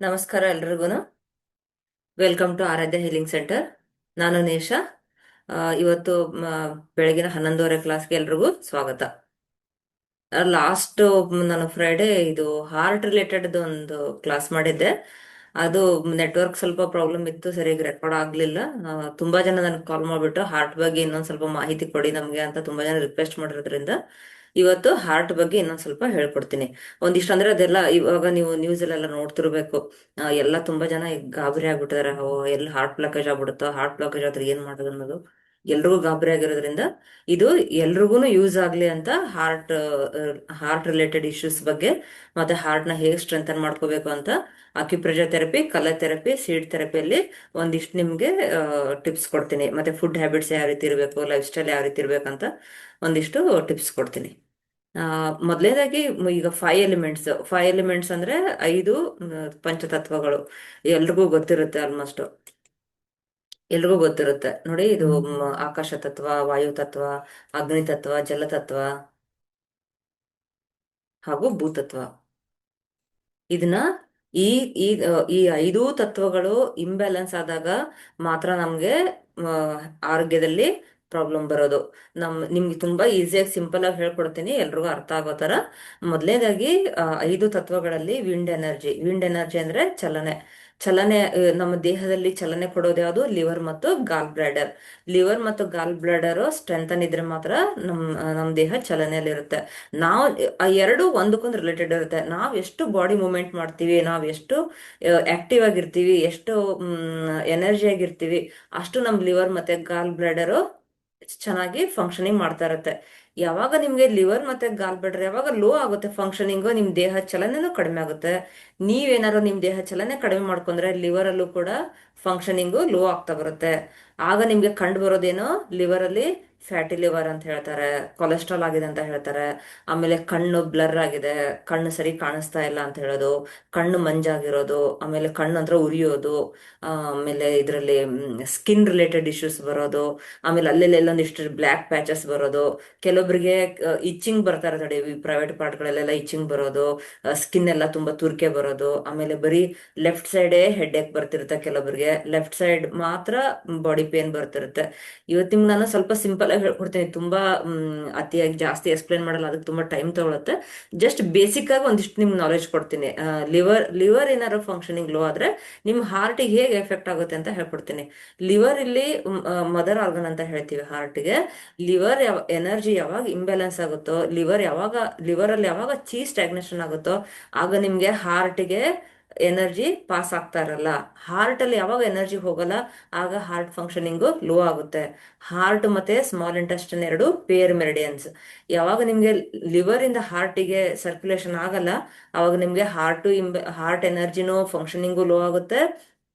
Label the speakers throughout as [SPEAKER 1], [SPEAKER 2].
[SPEAKER 1] ನಮಸ್ಕಾರ ಎಲ್ರಿಗೂ. Welcome to Aradhya healing centre. ನಾನು ನೇಷಾ. ಇವತ್ತು ಬೆಳಗಿನ 11:30 ಕ್ಲಾಸ್ಗೆ ಎಲ್ರಿಗೂ ಸ್ವಾಗತ. ಲಾಸ್ಟ್ ನಾನು ಫ್ರೈಡೆ ಇದು ಹಾರ್ಟ್ ರಿಲೇಟೆಡ್ ಒಂದು ಕ್ಲಾಸ್ ಮಾಡಿದ್ದೆ. ಅದು ನೆಟ್ವರ್ಕ್ ಸ್ವಲ್ಪ ಪ್ರಾಬ್ಲಮ್ ಇತ್ತು, ಸರಿಯಾಗಿ ರೆಕಾರ್ಡ್ ಆಗ್ಲಿಲ್ಲ. ತುಂಬಾ ಜನ ನನಗೆ ಕಾಲ್ ಮಾಡ್ಬಿಟ್ಟು ಹಾರ್ಟ್ ಬಗ್ಗೆ ಇನ್ನೊಂದ್ ಸ್ವಲ್ಪ ಮಾಹಿತಿ ಕೊಡಿ ನಮ್ಗೆ ಅಂತ ತುಂಬಾ ಜನ ರಿಕ್ವೆಸ್ಟ್ ಮಾಡಿರೋದ್ರಿಂದ ಇವತ್ತು ಹಾರ್ಟ್ ಬಗ್ಗೆ ಇನ್ನೊಂದ್ ಸ್ವಲ್ಪ ಹೇಳ್ಕೊಡ್ತೀನಿ. ಒಂದಿಷ್ಟು ಅಂದ್ರೆ ಅದೆಲ್ಲ ಇವಾಗ ನೀವು ನ್ಯೂಸ್ ಅಲ್ಲೆಲ್ಲ ನೋಡ್ತಿರ್ಬೇಕು. ಎಲ್ಲ ತುಂಬಾ ಜನ ಈಗ ಗಾಬರಿ ಆಗ್ಬಿಟ್ಟಿದಾರೆ. ಎಲ್ಲಿ ಹಾರ್ಟ್ ಬ್ಲಾಕೇಜ್ ಆಗ್ಬಿಡುತ್ತೋ, ಹಾರ್ಟ್ ಬ್ಲಾಕೇಜ್ ಆದ್ರೆ ಏನ್ ಮಾಡೋದು ಅನ್ನೋದು ಎಲ್ರಿಗೂ ಗಾಬರಿ ಆಗಿರೋದ್ರಿಂದ ಇದು ಎಲ್ರಿಗೂ ಯೂಸ್ ಆಗ್ಲಿ ಅಂತ ಹಾರ್ಟ್ ರಿಲೇಟೆಡ್ ಇಶ್ಯೂಸ್ ಬಗ್ಗೆ ಮತ್ತೆ ಹಾರ್ಟ್ ನ ಹೇಗೆ ಸ್ಟ್ರೆಂಥನ್ ಮಾಡ್ಕೋಬೇಕು ಅಂತ acupressure therapy, colour therapy, seed ಥೆರಪಿಯಲ್ಲಿ ಒಂದಿಷ್ಟು ನಿಮ್ಗೆ ಟಿಪ್ಸ್ ಕೊಡ್ತೀನಿ. ಮತ್ತೆ ಫುಡ್ ಹ್ಯಾಬಿಟ್ಸ್ ಯಾವ ರೀತಿ ಇರಬೇಕು, ಲೈಫ್ ಸ್ಟೈಲ್ ಯಾವ ರೀತಿ ಇರ್ಬೇಕಂತ ಒಂದಿಷ್ಟು ಟಿಪ್ಸ್ ಕೊಡ್ತೀನಿ. ಮೊದಲನೇದಾಗಿ ಈಗ ಫೈವ್ ಎಲಿಮೆಂಟ್ಸ್ ಅಂದ್ರೆ 5 ಪಂಚತತ್ವಗಳು. ಎಲ್ರಿಗೂ ಗೊತ್ತಿರುತ್ತೆ, ಆಲ್ಮೋಸ್ಟ್ ಎಲ್ರಿಗೂ ಗೊತ್ತಿರುತ್ತೆ ನೋಡಿ. ಇದು ಆಕಾಶ ತತ್ವ, ವಾಯು ತತ್ವ, ಅಗ್ನಿ ತತ್ವ, ಜಲತತ್ವ ಹಾಗೂ ಭೂತತ್ವ. ಇದನ್ನ ಈ ಈ ಈ 5 ತತ್ವಗಳು ಇಂಬ್ಯಾಲೆನ್ಸ್ ಆದಾಗ ಮಾತ್ರ ನಮ್ಗೆ ಆ, ಆರೋಗ್ಯದಲ್ಲಿ ಪ್ರಾಬ್ಲಮ್ ಬರೋದು. ನಿಮ್ಗೆ ತುಂಬಾ ಈಸಿಯಾಗಿ ಸಿಂಪಲ್ ಆಗಿ ಹೇಳ್ಕೊಡ್ತೀನಿ, ಎಲ್ರಿಗೂ ಅರ್ಥ ಆಗೋ ತರ. ಮೊದಲನೇದಾಗಿ 5 ತತ್ವಗಳಲ್ಲಿ ವಿಂಡ್ ಎನರ್ಜಿ ಅಂದ್ರೆ ಚಲನೆ. ನಮ್ಮ ದೇಹದಲ್ಲಿ ಚಲನೆ ಕೊಡೋದು ಯಾವುದು? ಲಿವರ್ ಮತ್ತು ಗಾಲ್ ಬ್ಲಾಡರ್. ಲಿವರ್ ಮತ್ತು ಗಾಲ್ ಬ್ಲಾಡರ್ ಸ್ಟ್ರೆಂಥನ್ ಇದ್ರೆ ಮಾತ್ರ ನಮ್ ದೇಹ ಚಲನೆಯಲ್ಲಿರುತ್ತೆ. ನಾವು ಆ ಎರಡು ಒಂದಕ್ಕೊಂದು ರಿಲೇಟೆಡ್ ಇರುತ್ತೆ. ನಾವ್ ಎಷ್ಟು ಬಾಡಿ ಮೂವ್ಮೆಂಟ್ ಮಾಡ್ತೀವಿ, ನಾವ್ ಎಷ್ಟು ಆಕ್ಟಿವ್ ಆಗಿರ್ತೀವಿ, ಎಷ್ಟು ಎನರ್ಜಿ ಆಗಿರ್ತೀವಿ, ಅಷ್ಟು ನಮ್ ಲಿವರ್ ಮತ್ತೆ ಗಾಲ್ ಬ್ಲಾಡರ್ ಚೆನ್ನಾಗಿ ಫಂಕ್ಷನಿಂಗ್ ಮಾಡ್ತಾ ಇರುತ್ತೆ. ಯಾವಾಗ ನಿಮ್ಗೆ ಲಿವರ್ ಮತ್ತೆ ಗಾಲ್ ಬ್ಲಾಡರ್ ಯಾವಾಗ ಲೋ ಆಗುತ್ತೆ ಫಂಕ್ಷನಿಂಗ್, ನಿಮ್ ದೇಹ ಚಲನೆನೂ ಕಡಿಮೆ ಆಗುತ್ತೆ. ನೀವೇನಾದ್ರು ನಿಮ್ ದೇಹ ಚಲನೆ ಕಡಿಮೆ ಮಾಡ್ಕೊಂಡ್ರೆ ಲಿವರ್ ಅಲ್ಲೂ ಕೂಡ ಫಂಕ್ಷನಿಂಗು ಲೋ ಆಗ್ತಾ ಬರುತ್ತೆ. ಆಗ ನಿಮ್ಗೆ ಕಂಡು ಬರೋದೇನು? ಲಿವರ್ ಅಲ್ಲಿ ಫ್ಯಾಟಿ ಲಿವರ್ ಅಂತ ಹೇಳ್ತಾರೆ, ಕೊಲೆಸ್ಟ್ರಾಲ್ ಆಗಿದೆ ಅಂತ ಹೇಳ್ತಾರೆ. ಆಮೇಲೆ ಕಣ್ಣು ಬ್ಲರ್ ಆಗಿದೆ, ಕಣ್ಣು ಸರಿ ಕಾಣಿಸ್ತಾ ಇಲ್ಲ ಅಂತ ಹೇಳೋದು, ಕಣ್ಣು ಮಂಜಾಗಿರೋದು, ಆಮೇಲೆ ಕಣ್ಣು ಹತ್ರ ಉರಿಯೋದು, ಆಮೇಲೆ ಇದರಲ್ಲಿ ಸ್ಕಿನ್ ರಿಲೇಟೆಡ್ ಇಶ್ಯೂಸ್ ಬರೋದು, ಆಮೇಲೆ ಅಲ್ಲೆಲ್ಲ ಒಂದಿಷ್ಟು ಬ್ಲ್ಯಾಕ್ ಪ್ಯಾಚಸ್ ಬರೋದು. ಕೆಲವೊಬ್ಬರಿಗೆ ಇಚ್ಚಿಂಗ್ ಬರ್ತಾ ಇರ್ತದೆ, ಪ್ರೈವೇಟ್ ಪಾರ್ಟ್ಗಳಲ್ಲೆಲ್ಲ ಇಚ್ಚಿಂಗ್ ಬರೋದು, ಸ್ಕಿನ್ ಎಲ್ಲ ತುಂಬಾ ತುರ್ಕೆ ಬರೋದು. ಆಮೇಲೆ ಬರೀ ಲೆಫ್ಟ್ ಸೈಡೇ ಹೆಡ್ ಏಕ್ ಬರ್ತಿರುತ್ತೆ, ಕೆಲವೊಬ್ಬರಿಗೆ ಲೆಫ್ಟ್ ಸೈಡ್ ಮಾತ್ರ ಬಾಡಿ ಪೇನ್ ಬರ್ತಿರುತ್ತೆ. ಇವತ್ತು ನಿಮ್ಗೆ ನಾನು ಸ್ವಲ್ಪ ಸಿಂಪಲ್ ಆಗಿ ಹೇಳ್ಕೊಡ್ತೀನಿ, ತುಂಬಾ ಅತಿಯಾಗಿ ಜಾಸ್ತಿ ಎಕ್ಸ್ಪ್ಲೇನ್ ಮಾಡಲ್ಲ, ಅದಕ್ಕೆ ತುಂಬಾ ಟೈಮ್ ತಗೊಳುತ್ತೆ. ಜಸ್ಟ್ ಬೇಸಿಕ್ ಆಗಿ ಒಂದಿಷ್ಟು ನಿಮ್ಗೆ ನಾಲೆಜ್ ಕೊಡ್ತೀನಿ. ಲಿವರ್ ಏನಾದ್ರು ಫಂಕ್ಷನಿಂಗ್ ಲೋ ಆದ್ರೆ ನಿಮ್ ಹಾರ್ಟಿಗೆ ಹೇಗೆ ಎಫೆಕ್ಟ್ ಆಗುತ್ತೆ ಅಂತ ಹೇಳ್ಕೊಡ್ತೀನಿ. ಲಿವರ್ ಇಲ್ಲಿ ಮದರ್ ಆರ್ಗನ್ ಅಂತ ಹೇಳ್ತೀವಿ ಹಾರ್ಟ್ಗೆ. ಎನರ್ಜಿ ಯಾವಾಗ ಇಂಬ್ಯಾಲೆನ್ಸ್ ಆಗುತ್ತೋ, ಲಿವರ್ ಅಲ್ಲಿ ಯಾವಾಗ ಚೀ ಸ್ಟಾಗ್ನೇಷನ್ ಆಗುತ್ತೋ, ಆಗ ನಿಮ್ಗೆ ಹಾರ್ಟ್ಗೆ ಎನರ್ಜಿ ಪಾಸ್ ಆಗ್ತಾ ಇರಲ್ಲ. ಹಾರ್ಟ್ ಅಲ್ಲಿ ಯಾವಾಗ ಎನರ್ಜಿ ಹೋಗಲ್ಲ, ಆಗ ಹಾರ್ಟ್ ಫಂಕ್ಷನಿಂಗು ಲೋ ಆಗುತ್ತೆ. ಹಾರ್ಟ್ ಮತ್ತೆ ಸ್ಮಾಲ್ ಇಂಟೆಸ್ಟೈನ್ ಎರಡು ಪೇರ್ ಮೆರಿಡಿಯನ್ಸ್. ಯಾವಾಗ ನಿಮ್ಗೆ ಲಿವರ್ ಇಂದ ಹಾರ್ಟಿಗೆ ಸರ್ಕ್ಯುಲೇಷನ್ ಆಗಲ್ಲ, ಅವಾಗ ನಿಮ್ಗೆ ಹಾರ್ಟ್ ಎನರ್ಜಿನೂ ಫಂಕ್ಷನಿಂಗು ಲೋ ಆಗುತ್ತೆ,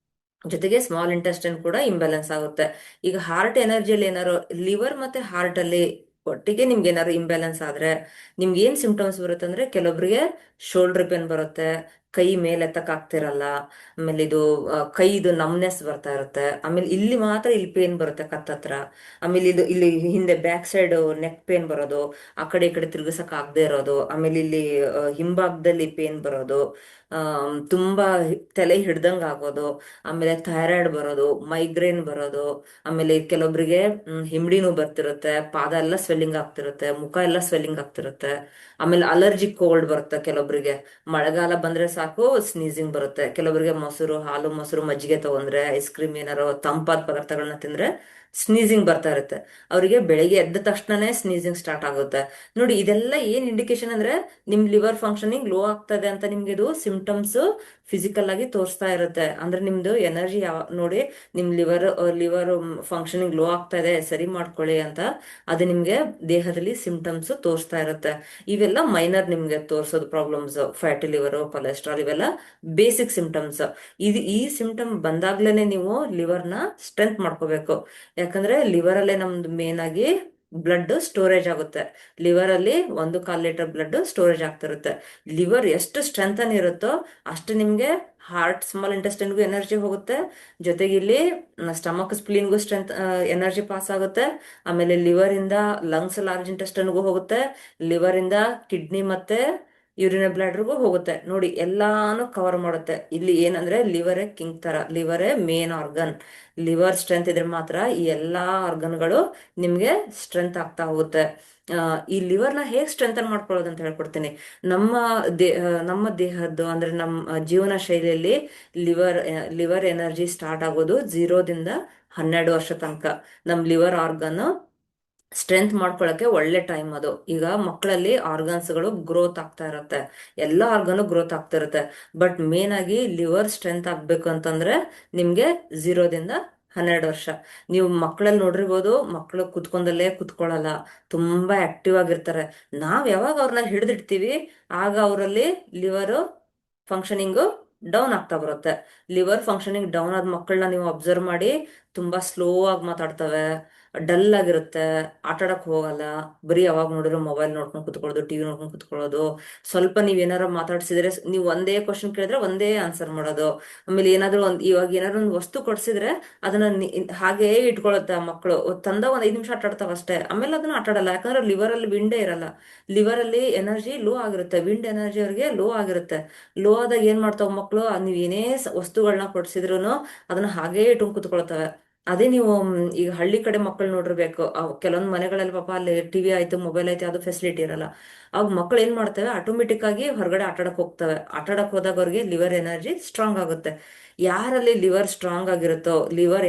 [SPEAKER 1] ಜೊತೆಗೆ ಸ್ಮಾಲ್ ಇಂಟೆಸ್ಟೈನ್ ಕೂಡ ಇಂಬ್ಯಾಲೆನ್ಸ್ ಆಗುತ್ತೆ. ಈಗ ಹಾರ್ಟ್ ಎನರ್ಜಿಯಲ್ಲಿ ಏನಾರು ಲಿವರ್ ಮತ್ತೆ ಹಾರ್ಟ್ ಅಲ್ಲಿ ಒಟ್ಟಿಗೆ ನಿಮ್ಗೆ ಏನಾದ್ರು ಇಂಬ್ಯಾಲೆನ್ಸ್ ಆದ್ರೆ ನಿಮ್ಗೆ ಏನ್ ಸಿಂಪ್ಟಮ್ಸ್ ಬರುತ್ತೆ ಅಂದ್ರೆ, ಕೆಲವೊಬ್ರಿಗೆ ಶೋಲ್ಡರ್ ಪೇನ್ ಬರುತ್ತೆ, ಕೈ ಮೇಲೆ ಎತ್ತಕ್ ಆಗ್ತಿರಲ್ಲ, ಆಮೇಲೆ ಇದು ಕೈದು ನಮ್ನೆಸ್ ಬರ್ತಾ ಇರುತ್ತೆ, ಆಮೇಲೆ ಇಲ್ಲಿ ಮಾತ್ರ ಇಲ್ಲಿ ಪೇನ್ ಬರುತ್ತೆ ಕತ್ತತ್ರ, ಆಮೇಲೆ ಇಲ್ಲಿ ಹಿಂದೆ ಬ್ಯಾಕ್ ಸೈಡ್ ನೆಕ್ ಪೇನ್ ಬರೋದು, ಆ ಕಡೆ ಈ ಕಡೆ ತಿರುಗಿಸಕ್ ಆಗದೆ ಇರೋದು, ಆಮೇಲೆ ಇಲ್ಲಿ ಹಿಂಭಾಗದಲ್ಲಿ ಪೇನ್ ಬರೋದು, ತುಂಬಾ ತಲೆ ಹಿಡ್ದಂಗ್ ಆಗೋದು, ಆಮೇಲೆ ಥೈರಾಯ್ಡ್ ಬರೋದು, ಮೈಗ್ರೇನ್ ಬರೋದು, ಆಮೇಲೆ ಕೆಲವೊಬ್ಬರಿಗೆ ಹಿಂಬಡಿನೂ ಬರ್ತಿರುತ್ತೆ, ಪಾದ ಎಲ್ಲ ಸ್ವೆಲ್ಲಿಂಗ್ ಆಗ್ತಿರುತ್ತೆ, ಮುಖ ಎಲ್ಲ ಸ್ವೆಲ್ಲಿಂಗ್ ಆಗ್ತಿರುತ್ತೆ. ಆಮೇಲೆ ಅಲರ್ಜಿಕ್ ಕೋಲ್ಡ್ ಬರುತ್ತೆ ಕೆಲವೊಬ್ಬರಿಗೆ. ಮಳೆಗಾಲ ಬಂದ್ರೆ ಸಾಕು ಸ್ನೀಸಿಂಗ್ ಬರುತ್ತೆ. ಕೆಲವರಿಗೆ ಹಾಲು ಮೊಸರು ಮಜ್ಜಿಗೆ ತಗೊಂಡ್ರೆ, ಐಸ್ ಕ್ರೀಮ್ ಏನಾರೋ ತಂಪಾದ ಪದಾರ್ಥಗಳನ್ನ ತಿಂದ್ರೆ ಸ್ನೀಸಿಂಗ್ ಬರ್ತಾ ಇರುತ್ತೆ. ಅವರಿಗೆ ಬೆಳಿಗ್ಗೆ ಎದ್ದ ತಕ್ಷಣನೇ ಸ್ನೀಸಿಂಗ್ ಸ್ಟಾರ್ಟ್ ಆಗುತ್ತೆ. ನೋಡಿ, ಇದೆಲ್ಲ ಏನ್ ಇಂಡಿಕೇಶನ್ ಅಂದ್ರೆ ನಿಮ್ ಲಿವರ್ ಫಂಕ್ಷನಿಂಗ್ ಲೋ ಆಗ್ತದೆ ಅಂತ ನಿಮ್ಗೆ ಇದು ಸಿಂಪ್ಟಮ್ಸ್ ಫಿಸಿಕಲ್ ಆಗಿ ತೋರಿಸ್ತಾ ಇರುತ್ತೆ. ಅಂದ್ರೆ ನಿಮ್ದು ಎನರ್ಜಿ ನೋಡಿ, ನಿಮ್ ಲಿವರ್ ಫಂಕ್ಷನಿಂಗ್ ಲೋ ಆಗ್ತಾ ಇದೆ, ಸರಿ ಮಾಡ್ಕೊಳ್ಳಿ ಅಂತ ಅದು ನಿಮ್ಗೆ ದೇಹದಲ್ಲಿ ಸಿಂಪ್ಟಮ್ಸ್ ತೋರಿಸ್ತಾ ಇರುತ್ತೆ. ಇವೆಲ್ಲ ಮೈನರ್ ನಿಮ್ಗೆ ತೋರಿಸೋದು ಪ್ರಾಬ್ಲಮ್ಸ್, ಫ್ಯಾಟಿ ಲಿವರ್, ಕೊಲೆಸ್ಟ್ರಾಲ್, ಇವೆಲ್ಲ ಬೇಸಿಕ್ ಸಿಂಪ್ಟಮ್ಸ್. ಈ ಸಿಂಪ್ಟಮ್ ಬಂದಾಗ್ಲೇನೆ ನೀವು ಲಿವರ್ನ ಸ್ಟ್ರೆಂತ್ ಮಾಡ್ಕೋಬೇಕು. ಯಾಕಂದ್ರೆ ಲಿವರ್ ಅಲ್ಲೇ ನಮ್ದು ಮೇನ್ ಆಗಿ ಬ್ಲಡ್ ಸ್ಟೋರೇಜ್ ಆಗುತ್ತೆ. ಲಿವರ್ ಅಲ್ಲಿ 1/4 ಲೀಟರ್ ಬ್ಲಡ್ ಸ್ಟೋರೇಜ್ ಆಗ್ತಿರುತ್ತೆ. ಲಿವರ್ ಎಷ್ಟು ಸ್ಟ್ರೆಂಥನ್ ಇರುತ್ತೋ ಅಷ್ಟು ನಿಮ್ಗೆ ಹಾರ್ಟ್, ಸ್ಮಾಲ್ ಇಂಟೆಸ್ಟೈನ್ಗೂ ಎನರ್ಜಿ ಹೋಗುತ್ತೆ, ಜೊತೆಗೆ ಇಲ್ಲಿ ಸ್ಟಮಕ್ ಸ್ಪ್ಲೀನ್ಗೂ ಎನರ್ಜಿ ಪಾಸ್ ಆಗುತ್ತೆ. ಆಮೇಲೆ ಲಿವರ್ ಇಂದ ಲಂಗ್ಸ್, ಲಾರ್ಜ್ ಇಂಟೆಸ್ಟೈನ್ಗೂ ಹೋಗುತ್ತೆ. ಲಿವರ್ ಇಂದ ಕಿಡ್ನಿ ಮತ್ತೆ ಯೂರಿನರಿ ಬ್ಲಾಡರ್ಗೂ ಹೋಗುತ್ತೆ ನೋಡಿ, ಎಲ್ಲಾನು ಕವರ್ ಮಾಡುತ್ತೆ. ಇಲ್ಲಿ ಏನಂದ್ರೆ ಲಿವರೇ ಕಿಂಗ್ ತರ, ಲಿವರೇ ಮೇನ್ ಆರ್ಗನ್. ಲಿವರ್ ಸ್ಟ್ರೆಂತ್ ಇದ್ರೆ ಮಾತ್ರ ಈ ಎಲ್ಲಾ ಆರ್ಗನ್ಗಳು ನಿಮ್ಗೆ ಸ್ಟ್ರೆಂತ್ ಆಗ್ತಾ ಹೋಗುತ್ತೆ. ಈ ಲಿವರ್ನ ಹೇಗೆ ಸ್ಟ್ರೆಂಥನ್ ಮಾಡ್ಕೊಳ್ಳೋದು ಅಂತ ಹೇಳ್ಕೊಡ್ತೀನಿ. ನಮ್ಮ ನಮ್ಮ ದೇಹದ್ದು ಅಂದ್ರೆ ನಮ್ಮ ಜೀವನ ಶೈಲಿಯಲ್ಲಿ ಲಿವರ್ ಎನರ್ಜಿ ಸ್ಟಾರ್ಟ್ ಆಗೋದು 0ದಿಂದ 12 ವರ್ಷ ತನಕ. ನಮ್ ಲಿವರ್ ಆರ್ಗನ್ ಸ್ಟ್ರೆಂತ್ ಮಾಡ್ಕೊಳಕ್ಕೆ ಒಳ್ಳೆ ಟೈಮ್ ಅದು. ಈಗ ಮಕ್ಕಳಲ್ಲಿ ಆರ್ಗನ್ಸ್ಗಳು ಗ್ರೋತ್ ಆಗ್ತಾ ಇರತ್ತೆ, ಎಲ್ಲ ಆರ್ಗನ್ ಗ್ರೋತ್ ಆಗ್ತಾ ಇರುತ್ತೆ. ಬಟ್ ಮೇನ್ ಆಗಿ ಲಿವರ್ ಸ್ಟ್ರೆಂತ್ ಆಗ್ಬೇಕು ಅಂತಂದ್ರೆ ನಿಮ್ಗೆ 0ದಿಂದ 12 ವರ್ಷ. ನೀವು ಮಕ್ಕಳಲ್ಲಿ ನೋಡಿರ್ಬೋದು, ಮಕ್ಕಳು ಕುತ್ಕೊಂಡಲ್ಲೇ ಕುತ್ಕೊಳ್ಳಲ್ಲ, ತುಂಬಾ ಆಕ್ಟಿವ್ ಆಗಿರ್ತಾರೆ. ನಾವ್ ಯಾವಾಗ ಅವ್ರನ್ನ ಹಿಡಿದಿಡ್ತೀವಿ ಆಗ ಅವರಲ್ಲಿ ಲಿವರ್ ಫಂಕ್ಷನಿಂಗು ಡೌನ್ ಆಗ್ತಾ ಬರುತ್ತೆ. ಲಿವರ್ ಫಂಕ್ಷನಿಂಗ್ ಡೌನ್ ಆದ ಮಕ್ಕಳನ್ನ ನೀವು ಅಬ್ಸರ್ವ್ ಮಾಡಿ, ತುಂಬಾ ಸ್ಲೋ ಆಗಿ ಮಾತಾಡ್ತವೆ, ಡಲ್ ಆಗಿರುತ್ತೆ, ಆಟ ಆಡಕ್ ಹೋಗಲ್ಲ, ಬರೀ ಯಾವಾಗ ನೋಡಿದ್ರು ಮೊಬೈಲ್ ನೋಡ್ಕೊಂಡು ಕುತ್ಕೊಳ್ಳೋದು, ಟಿವಿ ನೋಡ್ಕೊಂಡು ಕುತ್ಕೊಳ್ಳೋದು. ಸ್ವಲ್ಪ ನೀವ್ ಏನಾರ ಮಾತಾಡ್ಸಿದ್ರೆ, ನೀವು ಒಂದೇ ಕ್ವಶನ್ ಕೇಳಿದ್ರೆ ಒಂದೇ ಆನ್ಸರ್ ಮಾಡೋದು. ಆಮೇಲೆ ಏನಾದ್ರು ಇವಾಗ ಏನಾದ್ರು ಒಂದು ವಸ್ತು ಕೊಡ್ಸಿದ್ರೆ ಅದನ್ನ ಹಾಗೇ ಇಟ್ಕೊಳುತ್ತೆ ಆ ಮಕ್ಕಳು. ತಂದ ಒಂದ್ 5 ನಿಮಿಷ ಆಟ ಆಡ್ತಾವ ಅಷ್ಟೇ, ಆಮೇಲೆ ಅದನ್ನ ಆಟ ಆಡಲ್ಲ. ಯಾಕಂದ್ರೆ ಲಿವರ್ ಅಲ್ಲಿ ವಿಂಡೇ ಇರಲ್ಲ, ಲಿವರ್ ಅಲ್ಲಿ ಎನರ್ಜಿ ಲೋ ಆಗಿರುತ್ತೆ, ವಿಂಡ್ ಎನರ್ಜಿ ಅವ್ರಿಗೆ ಲೋ ಆಗಿರುತ್ತೆ. ಲೋ ಆದಾಗ ಏನ್ ಮಾಡ್ತಾವ ಮಕ್ಕಳು, ನೀವ್ ಏನೇ ವಸ್ತುಗಳನ್ನ ಕೊಡ್ಸಿದ್ರು ಅದನ್ನ ಹಾಗೇ ಇಟ್ಕೊಂಡ್ ಕುತ್ಕೊಳ್ತವೆ. ಅದೇ ನೀವು ಈಗ ಹಳ್ಳಿ ಕಡೆ ಮಕ್ಕಳು ನೋಡಿರ್ಬೇಕು, ಕೆಲವೊಂದ್ ಮನೆಗಳಲ್ಲಿ ಪಾಪ ಅಲ್ಲಿ ಟಿವಿ ಆಯ್ತು, ಮೊಬೈಲ್ ಆಯ್ತು, ಅದು ಫೆಸಿಲಿಟಿ ಇರಲ್ಲ. ಅವಾಗ ಮಕ್ಕಳು ಏನ್ ಮಾಡ್ತವೆ, ಆಟೋಮೆಟಿಕ್ ಆಗಿ ಹೊರಗಡೆ ಆಟಾಡಕ್ ಹೋಗ್ತವೆ. ಆಟಾಡಕ್ ಹೋದಾಗ ಅವ್ರಿಗೆ ಲಿವರ್ ಎನರ್ಜಿ ಸ್ಟ್ರಾಂಗ್ ಆಗುತ್ತೆ. ಯಾರಲ್ಲಿ ಲಿವರ್ ಸ್ಟ್ರಾಂಗ್ ಆಗಿರುತ್ತೋ, ಲಿವರ್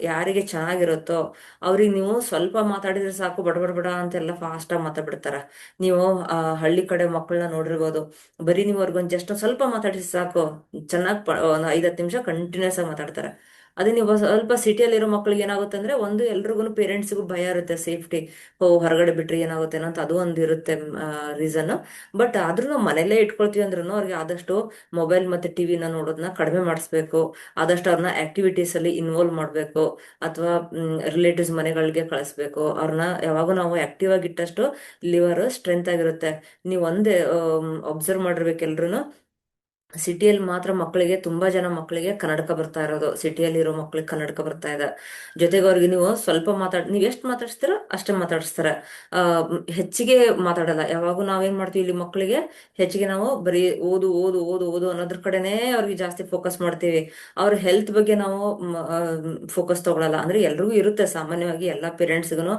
[SPEAKER 1] ಯಾರಿಗೆ ಚೆನ್ನಾಗಿರುತ್ತೋ ಅವ್ರಿಗೆ ನೀವು ಸ್ವಲ್ಪ ಮಾತಾಡಿದ್ರೆ ಸಾಕು, ಬಡ ಅಂತೆಲ್ಲ ಫಾಸ್ಟ್ ಆಗಿ ಮಾತಾಡ್ಬಿಡ್ತಾರೆ. ನೀವು ಹಳ್ಳಿ ಕಡೆ ಮಕ್ಕಳನ್ನ ನೋಡಿರ್ಬೋದು, ಬರೀ ನೀವು ಅವ್ರಿಗೊಂದು ಜಸ್ಟ್ ಸ್ವಲ್ಪ ಮಾತಾಡಿಸಿ ಸಾಕು, ಚೆನ್ನಾಗಿ ಒಂದು 5-10 ನಿಮಿಷ ಕಂಟಿನ್ಯೂಸ್ ಆಗಿ ಮಾತಾಡ್ತಾರೆ. ಅದೇ ನೀವು ಸ್ವಲ್ಪ ಸಿಟಿಯಲ್ಲಿರೋ ಮಕ್ಳಿಗೆ ಏನಾಗುತ್ತೆ ಅಂದ್ರೆ, ಒಂದು ಎಲ್ರಿಗೂ ಪೇರೆಂಟ್ಸ್ಗೂ ಭಯ ಇರುತ್ತೆ, ಸೇಫ್ಟಿ. ಹೊರಗಡೆ ಬಿಟ್ರೆ ಏನಾಗುತ್ತೇನೋ ಅಂತ, ಅದು ಒಂದು ಇರುತ್ತೆ ರೀಸನ್. ಬಟ್ ಆದ್ರೂ ನಾವು ಮನೇಲೇ ಇಟ್ಕೊಳ್ತೀವಿ ಅಂದ್ರೂ ಅವ್ರಿಗೆ ಆದಷ್ಟು ಮೊಬೈಲ್ ಮತ್ತೆ ಟಿವಿನ ನೋಡೋದನ್ನ ಕಡಿಮೆ ಮಾಡಿಸ್ಬೇಕು. ಆದಷ್ಟು ಅವ್ರನ್ನ ಆಕ್ಟಿವಿಟೀಸ್ ಅಲ್ಲಿ ಇನ್ವಾಲ್ವ್ ಮಾಡ್ಬೇಕು, ಅಥವಾ ರಿಲೇಟಿವ್ಸ್ ಮನೆಗಳಿಗೆ ಕಳಿಸ್ಬೇಕು. ಅವ್ರನ್ನ ಯಾವಾಗೂ ನಾವು ಆಕ್ಟಿವ್ ಆಗಿ ಇಟ್ಟಷ್ಟು ಲಿವರ್ ಸ್ಟ್ರೆಂತ್ ಆಗಿರುತ್ತೆ. ನೀವು ಒಂದೇ ಅಬ್ಸರ್ವ್ ಮಾಡಿರ್ಬೇಕು ಎಲ್ರು, ಸಿಟಿಯಲ್ಲಿ ಮಾತ್ರ ಮಕ್ಕಳಿಗೆ, ತುಂಬಾ ಜನ ಮಕ್ಕಳಿಗೆ ಕನ್ನಡಕ ಬರ್ತಾ ಇರೋದು, ಸಿಟಿಯಲ್ಲಿ ಇರೋ ಮಕ್ಕಳಿಗೆ ಕನ್ನಡಕ ಬರ್ತಾ ಇದೆ. ಜೊತೆಗೆ ಅವ್ರಿಗೆ ನೀವು ಸ್ವಲ್ಪ ನೀವ್ ಎಷ್ಟು ಮಾತಾಡ್ಸ್ತೀರೋ ಅಷ್ಟೇ ಮಾತಾಡಿಸ್ತಾರೆ. ಹೆಚ್ಚಿಗೆ ಮಾತಾಡಲ್ಲ. ಯಾವಾಗೂ ನಾವೇನ್ ಮಾಡ್ತೀವಿ, ಇಲ್ಲಿ ಮಕ್ಕಳಿಗೆ ಹೆಚ್ಚಿಗೆ ನಾವು ಬರೀ ಓದು ಓದು ಓದು ಓದು ಅನ್ನೋದ್ರ ಕಡೆನೇ ಅವ್ರಿಗೆ ಜಾಸ್ತಿ ಫೋಕಸ್ ಮಾಡ್ತೀವಿ. ಅವ್ರ ಹೆಲ್ತ್ ಬಗ್ಗೆ ನಾವು ಫೋಕಸ್ ತಗೊಳಲ್ಲ. ಅಂದ್ರೆ ಎಲ್ರಿಗೂ ಇರುತ್ತೆ, ಸಾಮಾನ್ಯವಾಗಿ ಎಲ್ಲಾ ಪೇರೆಂಟ್ಸ್ಗೂ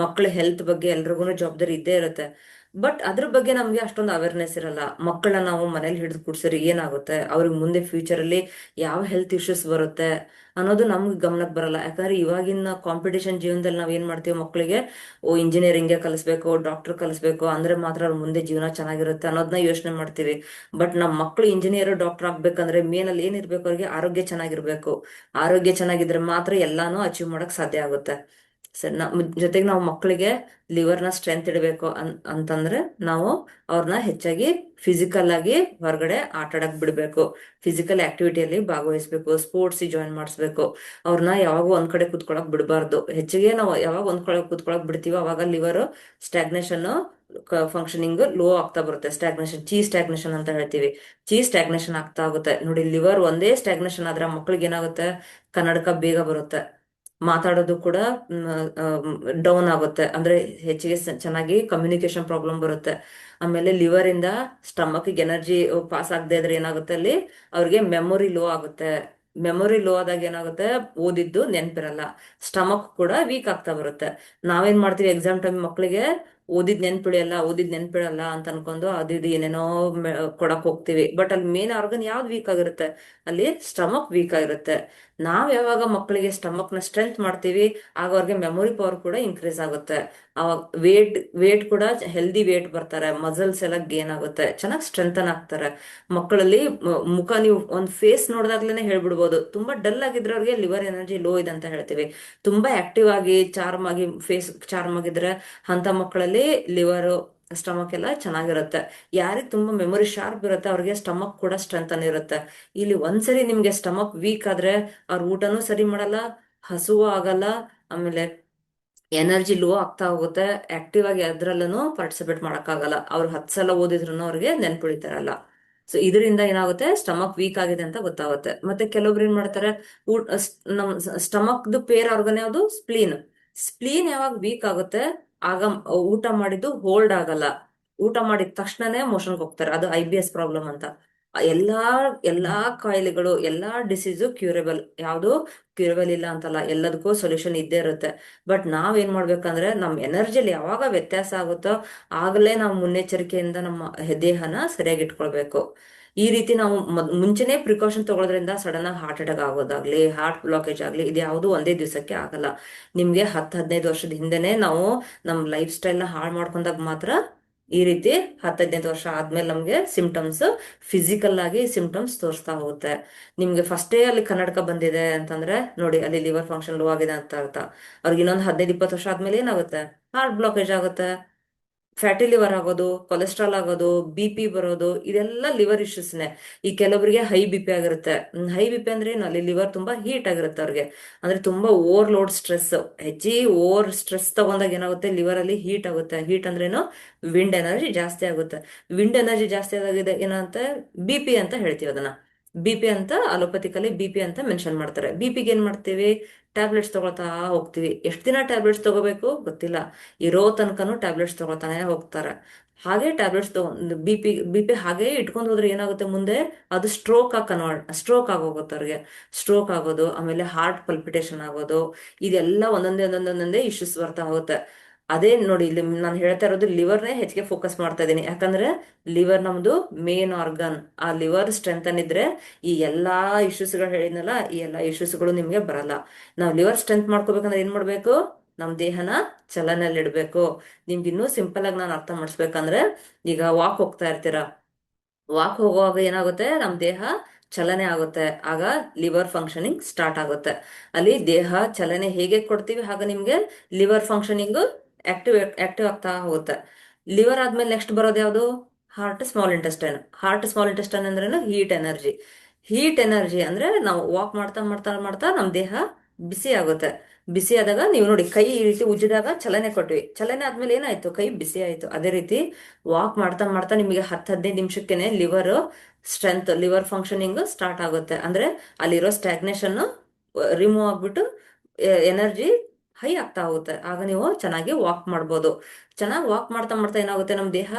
[SPEAKER 1] ಮಕ್ಕಳ ಹೆಲ್ತ್ ಬಗ್ಗೆ ಎಲ್ರಿಗೂ ಜವಾಬ್ದಾರಿ ಇದ್ದೇ ಇರುತ್ತೆ. ಬಟ್ ಅದ್ರ ಬಗ್ಗೆ ನಮ್ಗೆ ಅಷ್ಟೊಂದು ಅವೇರ್ನೆಸ್ ಇರಲ್ಲ. ಮಕ್ಕಳನ್ನ ನಾವು ಮನೇಲಿ ಹಿಡಿದು ಕೂಡ್ಸಿದ್ರೆ ಏನಾಗುತ್ತೆ, ಅವ್ರಿಗೆ ಮುಂದೆ ಫ್ಯೂಚರ್ ಅಲ್ಲಿ ಯಾವ ಹೆಲ್ತ್ ಇಶ್ಯೂಸ್ ಬರುತ್ತೆ ಅನ್ನೋದು ನಮ್ಗೆ ಗಮನಕ್ಕೆ ಬರಲ್ಲ. ಯಾಕಂದ್ರೆ ಇವಾಗಿನ ಕಾಂಪಿಟೇಷನ್ ಜೀವನದಲ್ಲಿ ನಾವ್ ಏನ್ ಮಾಡ್ತೀವಿ, ಮಕ್ಕಳಿಗೆ ಇಂಜಿನಿಯರಿಂಗ್ಗೆ ಕಲಿಸ್ಬೇಕು, ಡಾಕ್ಟರ್ ಕಲಿಸ್ಬೇಕು ಅಂದ್ರೆ ಮಾತ್ರ ಅವ್ರ ಮುಂದೆ ಜೀವನ ಚೆನ್ನಾಗಿರುತ್ತೆ ಅನ್ನೋದನ್ನ ಯೋಚನೆ ಮಾಡ್ತೀವಿ. ಬಟ್ ನಮ್ಮ ಮಕ್ಕಳು ಇಂಜಿನಿಯರ್ ಡಾಕ್ಟರ್ ಆಗ್ಬೇಕಂದ್ರೆ ಮೇನ್ ಅಲ್ಲಿ ಏನಿರ್ಬೇಕು, ಅವ್ರಿಗೆ ಆರೋಗ್ಯ ಚೆನ್ನಾಗಿರ್ಬೇಕು. ಆರೋಗ್ಯ ಚೆನ್ನಾಗಿದ್ರೆ ಮಾತ್ರ ಎಲ್ಲಾನು ಅಚೀವ್ ಮಾಡಕ್ ಸಾಧ್ಯ ಆಗುತ್ತೆ. ಸರಿ, ಜೊತೆಗೆ ನಾವು ಮಕ್ಕಳಿಗೆ ಲಿವರ್ನ ಸ್ಟ್ರೆಂತ್ ಇಡಬೇಕು ಅಂತಂದ್ರೆ ನಾವು ಅವ್ರನ್ನ ಹೆಚ್ಚಾಗಿ ಫಿಸಿಕಲ್ ಆಗಿ ಹೊರಗಡೆ ಆಟ ಆಡಕ್ ಬಿಡ್ಬೇಕು, ಫಿಸಿಕಲ್ ಆಕ್ಟಿವಿಟಿಯಲ್ಲಿ ಭಾಗವಹಿಸ್ಬೇಕು, ಸ್ಪೋರ್ಟ್ಸ್ ಜಾಯಿನ್ ಮಾಡಿಸ್ಬೇಕು. ಅವ್ರನ್ನ ಯಾವಾಗ ಒಂದ್ ಕಡೆ ಕುತ್ಕೊಳಕ್ ಬಿಡಬಾರ್ದು. ಹೆಚ್ಚಿಗೆ ನಾವು ಯಾವಾಗ ಒಂದ್ ಕಡೆ ಕುತ್ಕೊಳಕ್ ಬಿಡ್ತೀವೋ ಅವಾಗ ಲಿವರ್ ಸ್ಟಾಗ್ನೇಷನ್ ಫಂಕ್ಷನಿಂಗ್ ಲೋ ಆಗ್ತಾ ಬರುತ್ತೆ. ಸ್ಟಾಗ್ನೇಷನ್ ಅಂತ ಹೇಳ್ತೀವಿ. ಸ್ಟಾಗ್ನೇಷನ್ ಆಗ್ತಾ ಆಗುತ್ತೆ ನೋಡಿ. ಲಿವರ್ ಒಂದೇ ಸ್ಟಾಗ್ನೇಷನ್ ಆದ್ರೆ ಮಕ್ಳಿಗೆ ಏನಾಗುತ್ತೆ, ಕನ್ನಡಕ ಬೇಗ ಬರುತ್ತೆ, ಮಾತಾಡೋದು ಕೂಡ ಡೌನ್ ಆಗುತ್ತೆ. ಅಂದ್ರೆ ಹೆಚ್ಚಿಗೆ ಚೆನ್ನಾಗಿ ಕಮ್ಯುನಿಕೇಶನ್ ಪ್ರಾಬ್ಲಮ್ ಬರುತ್ತೆ. ಆಮೇಲೆ ಲಿವರ್ ಇಂದ ಸ್ಟಮಕ್ ಎನರ್ಜಿ ಪಾಸ್ ಆಗದೆ ಇದ್ರೆ ಏನಾಗುತ್ತೆ, ಅಲ್ಲಿ ಅವ್ರಿಗೆ ಮೆಮೊರಿ ಲೋ ಆಗುತ್ತೆ. ಮೆಮೊರಿ ಲೋ ಆದಾಗ ಏನಾಗುತ್ತೆ, ಓದಿದ್ದು ನೆನ್ಪಿರಲ್ಲ, ಸ್ಟಮಕ್ ಕೂಡ ವೀಕ್ ಆಗ್ತಾ ಬರುತ್ತೆ. ನಾವೇನ್ ಮಾಡ್ತೀವಿ, ಎಕ್ಸಾಮ್ ಟೈಮ್ ಮಕ್ಳಿಗೆ ಓದಿದ್ ನೆನ್ಪಿಡಲ್ಲ ಅಂತ ಅನ್ಕೊಂಡು ಅದು ಇದು ಏನೇನೋ ಕೊಡಕ್ ಹೋಗ್ತೀವಿ. ಬಟ್ ಅಲ್ಲಿ ಮೇನ್ ಆರ್ಗನ್ ಯಾವ್ದು ವೀಕ್ ಆಗಿರುತ್ತೆ, ಅಲ್ಲಿ ಸ್ಟಮಕ್ ವೀಕ್ ಆಗಿರುತ್ತೆ. ನಾವ್ ಯಾವಾಗ ಮಕ್ಕಳಿಗೆ ಸ್ಟಮಕ್ ನ ಸ್ಟ್ರೆಂತ್ ಮಾಡ್ತೀವಿ ಆಗ ಅವ್ರಿಗೆ ಮೆಮೊರಿ ಪವರ್ ಕೂಡ ಇನ್ಕ್ರೀಸ್ ಆಗುತ್ತೆ. ಅವಾಗ ವೇಟ್ ಕೂಡ ಹೆಲ್ದಿ ವೇಟ್ ಬರ್ತಾರೆ, ಮಸಲ್ಸ್ ಎಲ್ಲ ಗೇನ್ ಆಗುತ್ತೆ, ಚೆನ್ನಾಗಿ ಸ್ಟ್ರೆಂಥನ್ ಆಗ್ತಾರೆ. ಮಕ್ಕಳಲ್ಲಿ ಮುಖ ನೀವು ಒಂದ್ ಫೇಸ್ ನೋಡಿದಾಗ್ಲೇನೆ ಹೇಳ್ಬಿಡ್ಬೋದು. ತುಂಬಾ ಡಲ್ ಆಗಿದ್ರೆ ಅವ್ರಿಗೆ ಲಿವರ್ ಎನರ್ಜಿ ಲೋ ಇದೆ ಅಂತ ಹೇಳ್ತೀವಿ. ತುಂಬಾ ಆಕ್ಟಿವ್ ಆಗಿ ಚಾರ್ಮ್ ಆಗಿ ಫೇಸ್ ಚಾರ್ಮ್ ಆಗಿದ್ರೆ ಅಂತ ಮಕ್ಕಳಲ್ಲಿ ಲಿವರ್ ಸ್ಟಮಕ್ ಎಲ್ಲ ಚೆನ್ನಾಗಿರುತ್ತೆ. ಯಾರಿಗೆ ತುಂಬಾ ಮೆಮೊರಿ ಶಾರ್ಪ್ ಇರುತ್ತೆ ಅವ್ರಿಗೆ ಸ್ಟಮಕ್ ಕೂಡ ಸ್ಟ್ರೆಂಥನ್ ಇರುತ್ತೆ. ಇಲ್ಲಿ ಒಂದ್ಸರಿ ನಿಮ್ಗೆ ಸ್ಟಮಕ್ ವೀಕ್ ಆದ್ರೆ ಅವ್ರ ಊಟನೂ ಸರಿ ಮಾಡಲ್ಲ, ಹಸುವು ಆಗಲ್ಲ, ಆಮೇಲೆ ಎನರ್ಜಿ ಲೋ ಆಗ್ತಾ ಹೋಗುತ್ತೆ, ಆಕ್ಟಿವ್ ಆಗಿ ಅದ್ರಲ್ಲೂ ಪಾರ್ಟಿಸಿಪೇಟ್ ಮಾಡಕ್ಕಾಗಲ್ಲ. ಅವ್ರು 10 ಸಲ ಓದಿದ್ರು ಅವ್ರಿಗೆ ನೆನ್ಪುಳಿತಾರಲ್ಲ. ಸೊ ಇದರಿಂದ ಏನಾಗುತ್ತೆ, ಸ್ಟಮಕ್ ವೀಕ್ ಆಗಿದೆ ಅಂತ ಗೊತ್ತಾಗುತ್ತೆ. ಮತ್ತೆ ಕೆಲವೊಬ್ರು ಏನ್ ಮಾಡ್ತಾರೆ, ನಮ್ ಸ್ಟಮಕ್ದು ಪೇರ್ ಆರ್ಗನ್ ಯಾವುದು, ಸ್ಪ್ಲೀನ್. ಸ್ಪ್ಲೀನ್ ಯಾವಾಗ ವೀಕ್ ಆಗುತ್ತೆ ಆಗ ಊಟ ಮಾಡಿದ್ದು ಹೋಲ್ಡ್ ಆಗಲ್ಲ. ಊಟ ಮಾಡಿದ ತಕ್ಷಣನೇ ಮೋಷನ್ಗೆ ಹೋಗ್ತಾರೆ. ಅದು IBS ಪ್ರಾಬ್ಲಮ್ ಅಂತ. ಎಲ್ಲಾ ಎಲ್ಲಾ ಕಾಯಿಲೆಗಳು, ಎಲ್ಲಾ ಡಿಸೀಸು ಕ್ಯೂರಬಲ್. ಯಾವುದು ಕ್ಯೂರಬಲ್ ಇಲ್ಲ ಅಂತಲ್ಲ, ಎಲ್ಲದಕ್ಕೂ ಸೊಲ್ಯೂಷನ್ ಇದ್ದೇ ಇರುತ್ತೆ. ಬಟ್ ನಾವೇನ್ ಮಾಡ್ಬೇಕಂದ್ರೆ ನಮ್ ಎನರ್ಜಿಯಲ್ಲಿ ಯಾವಾಗ ವ್ಯತ್ಯಾಸ ಆಗುತ್ತೋ ಆಗಲೇ ನಾವು ಮುನ್ನೆಚ್ಚರಿಕೆಯಿಂದ ನಮ್ಮ ದೇಹನ ಸರಿಯಾಗಿ ಇಟ್ಕೊಳ್ಬೇಕು. ಈ ರೀತಿ ನಾವು ಮುಂಚೆನೇ ಪ್ರಿಕಾಷನ್ ತಗೊಳ್ಳೋದ್ರಿಂದ ಸಡನ್ ಆಗಿ ಹಾರ್ಟ್ ಅಟ್ಯಾಕ್ ಆಗೋದಾಗ್ಲಿ, ಹಾರ್ಟ್ ಬ್ಲಾಕೇಜ್ ಆಗ್ಲಿ, ಇದು ಯಾವುದು ಒಂದೇ ದಿವಸಕ್ಕೆ ಆಗಲ್ಲ. ನಿಮ್ಗೆ 10-15 ವರ್ಷದ ಹಿಂದೆನೆ ನಾವು ನಮ್ ಲೈಫ್ ಸ್ಟೈಲ್ನ ಹಾಳು ಮಾಡ್ಕೊಂಡಾಗ ಮಾತ್ರ ಈ ರೀತಿ 10-15 ವರ್ಷ ಆದ್ಮೇಲೆ ನಮ್ಗೆ ಸಿಂಪ್ಟಮ್ಸ್, ಫಿಸಿಕಲ್ ಆಗಿ ಸಿಂಪ್ಟಮ್ಸ್ ತೋರಿಸ್ತಾ ಹೋಗುತ್ತೆ. ನಿಮ್ಗೆ ಫಸ್ಟೇ ಅಲ್ಲಿ ಕನ್ನಡಕ ಬಂದಿದೆ ಅಂತಂದ್ರೆ ನೋಡಿ, ಅಲ್ಲಿ ಲಿವರ್ ಫಂಕ್ಷನ್ ಲೋ ಆಗಿದೆ ಅಂತ ಅರ್ಥ. ಅವ್ರಿಗೆ ಇನ್ನೊಂದು 15-20 ವರ್ಷ ಆದ್ಮೇಲೆ ಏನಾಗುತ್ತೆ? ಹಾರ್ಟ್ ಬ್ಲಾಕೇಜ್ ಆಗುತ್ತೆ, ಫ್ಯಾಟಿ ಲಿವರ್ ಆಗೋದು, ಕೊಲೆಸ್ಟ್ರಾಲ್ ಆಗೋದು, BP ಬರೋದು, ಇದೆಲ್ಲ ಲಿವರ್ ಇಶ್ಯೂಸ್ನೇ. ಈ ಕೆಲವರಿಗೆ ಹೈ BP ಆಗಿರುತ್ತೆ. ಹೈ BP ಅಂದ್ರೆ ಏನು? ಅಲ್ಲಿ ಲಿವರ್ ತುಂಬಾ ಹೀಟ್ ಆಗಿರುತ್ತೆ ಅವ್ರಿಗೆ. ಅಂದ್ರೆ ತುಂಬಾ ಓವರ್ಲೋಡ್ ಸ್ಟ್ರೆಸ್, ಹೆಚ್ಚಿಗೆ ಓವರ್ ಸ್ಟ್ರೆಸ್ ತಗೊಂಡಾಗ ಏನಾಗುತ್ತೆ? ಲಿವರ್ ಅಲ್ಲಿ ಹೀಟ್ ಆಗುತ್ತೆ. ಹೀಟ್ ಅಂದ್ರೇನು? ವಿಂಡ್ ಎನರ್ಜಿ ಜಾಸ್ತಿ ಆಗುತ್ತೆ. ವಿಂಡ್ ಎನರ್ಜಿ ಜಾಸ್ತಿ ಆಗಿದೆ ಏನಂತ? BP ಅಂತ ಹೇಳ್ತೀವಿ ಅದನ್ನ. BP ಅಂತ ಅಲೋಪತಿಕಲ್ಲಿ BP ಅಂತ ಮೆನ್ಷನ್ ಮಾಡ್ತಾರೆ. BP ಗೆ ಏನ್ ಮಾಡ್ತೀವಿ? ಟ್ಯಾಬ್ಲೆಟ್ಸ್ ತಗೊಳ್ತಾ ಹೋಗ್ತೀವಿ. ಎಷ್ಟು ದಿನ ಟ್ಯಾಬ್ಲೆಟ್ಸ್ ತಗೋಬೇಕು ಗೊತ್ತಿಲ್ಲ, ಇರೋ ತನಕನೂ ಟ್ಯಾಬ್ಲೆಟ್ಸ್ ತಗೊಳ್ತಾನೆ ಹೋಗ್ತಾರೆ. ಹಾಗೆ ಟ್ಯಾಬ್ಲೆಟ್ಸ್ ತಗೊಂಡು ಬಿ ಪಿ ಹಾಗೆ ಇಟ್ಕೊಂಡು ಹೋದ್ರೆ ಏನಾಗುತ್ತೆ ಮುಂದೆ? ಅದು ಸ್ಟ್ರೋಕ್ ಆಗೋಗುತ್ತೆ ಅವ್ರಿಗೆ. ಸ್ಟ್ರೋಕ್ ಆಗೋದು, ಆಮೇಲೆ ಹಾರ್ಟ್ ಪಲ್ಪಿಟೇಷನ್ ಆಗೋದು, ಇದೆಲ್ಲ ಒಂದೊಂದೇ ಇಶ್ಯೂಸ್ ಬರ್ತಾ ಹೋಗುತ್ತೆ. ಅದೇ ನೋಡಿ, ಇಲ್ಲಿ ನಾನು ಹೇಳ್ತಾ ಇರೋದು ಲಿವರ್ನೇ ಹೆಚ್ಚಿಗೆ ಫೋಕಸ್ ಮಾಡ್ತಾ ಇದ್ದೀನಿ. ಯಾಕಂದ್ರೆ ಲಿವರ್ ನಮ್ದು ಮೇನ್ ಆರ್ಗನ್. ಆ ಲಿವರ್ ಸ್ಟ್ರೆಂಥನ್ ಇದ್ರೆ ಈ ಎಲ್ಲಾ ಇಶ್ಯೂಸ್ಗಳು ಹೇಳಿದ್ನಲ್ಲ, ಈ ಎಲ್ಲಾ ಇಶ್ಯೂಸ್ಗಳು ನಿಮ್ಗೆ ಬರಲ್ಲ. ನಾವು ಲಿವರ್ ಸ್ಟ್ರೆಂತ್ ಮಾಡ್ಕೋಬೇಕಂದ್ರೆ ಏನ್ ಮಾಡ್ಬೇಕು? ನಮ್ ದೇಹನ ಚಲನೆಯಲ್ಲಿ ಇಡ್ಬೇಕು. ನಿಮ್ಗೆ ಇನ್ನೂ ಸಿಂಪಲ್ ಆಗಿ ನಾನು ಅರ್ಥ ಮಾಡಿಸ್ಬೇಕಂದ್ರೆ, ಈಗ ವಾಕ್ ಹೋಗ್ತಾ ಇರ್ತೀರಾ, ವಾಕ್ ಹೋಗುವಾಗ ಏನಾಗುತ್ತೆ? ನಮ್ ದೇಹ ಚಲನೆ ಆಗುತ್ತೆ. ಆಗ ಲಿವರ್ ಫಂಕ್ಷನಿಂಗ್ ಸ್ಟಾರ್ಟ್ ಆಗುತ್ತೆ. ಅಲ್ಲಿ ದೇಹ ಚಲನೆ ಹೇಗೆ ಕೊಡ್ತೀವಿ ಹಾಗ ನಿಮ್ಗೆ ಲಿವರ್ ಫಂಕ್ಷನಿಂಗ್ ಆಕ್ಟಿವ್ ಆಕ್ಟಿವ್ ಆಗ್ತಾ ಹೋಗುತ್ತೆ. ಲಿವರ್ ಆದ್ಮೇಲೆ ನೆಕ್ಸ್ಟ್ ಬರೋದು ಯಾವುದು? Heart small intestine. Heart small intestine ಅಂದ್ರೇನು? Heat energy. ಹೀಟ್ ಎನರ್ಜಿ ಅಂದ್ರೆ ನಾವು ವಾಕ್ ಮಾಡ್ತಾ ಮಾಡ್ತಾ ಮಾಡ್ತಾ ನಮ್ ದೇಹ ಬಿಸಿ ಆಗುತ್ತೆ. ಬಿಸಿ ಆದಾಗ ನೀವು ನೋಡಿ, ಕೈ ಈ ರೀತಿ ಉಜ್ಜಿದಾಗ ಚಲನೆ ಕೊಟ್ವಿ, ಚಲನೆ ಆದ್ಮೇಲೆ ಏನಾಯ್ತು? ಕೈ ಬಿಸಿ ಆಯ್ತು. ಅದೇ ರೀತಿ ವಾಕ್ ಮಾಡ್ತಾ ಮಾಡ್ತಾ ನಿಮಗೆ 10-15 ನಿಮಿಷಕ್ಕೇನೆ ಲಿವರ್ ಫಂಕ್ಷನಿಂಗ್ ಸ್ಟಾರ್ಟ್ ಆಗುತ್ತೆ. ಅಂದ್ರೆ ಅಲ್ಲಿರೋ ಸ್ಟ್ಯಾಗ್ನೇಷನ್ ರಿಮೂವ್ ಆಗ್ಬಿಟ್ಟು ಎನರ್ಜಿ ಹೈ ಆಗ್ತಾ ಹೋಗುತ್ತೆ. ಆಗ ನೀವು ಚೆನ್ನಾಗಿ ವಾಕ್ ಮಾಡ್ಬೋದು. ಚೆನ್ನಾಗಿ ವಾಕ್ ಮಾಡ್ತಾ ಮಾಡ್ತಾ ಏನಾಗುತ್ತೆ? ನಮ್ ದೇಹ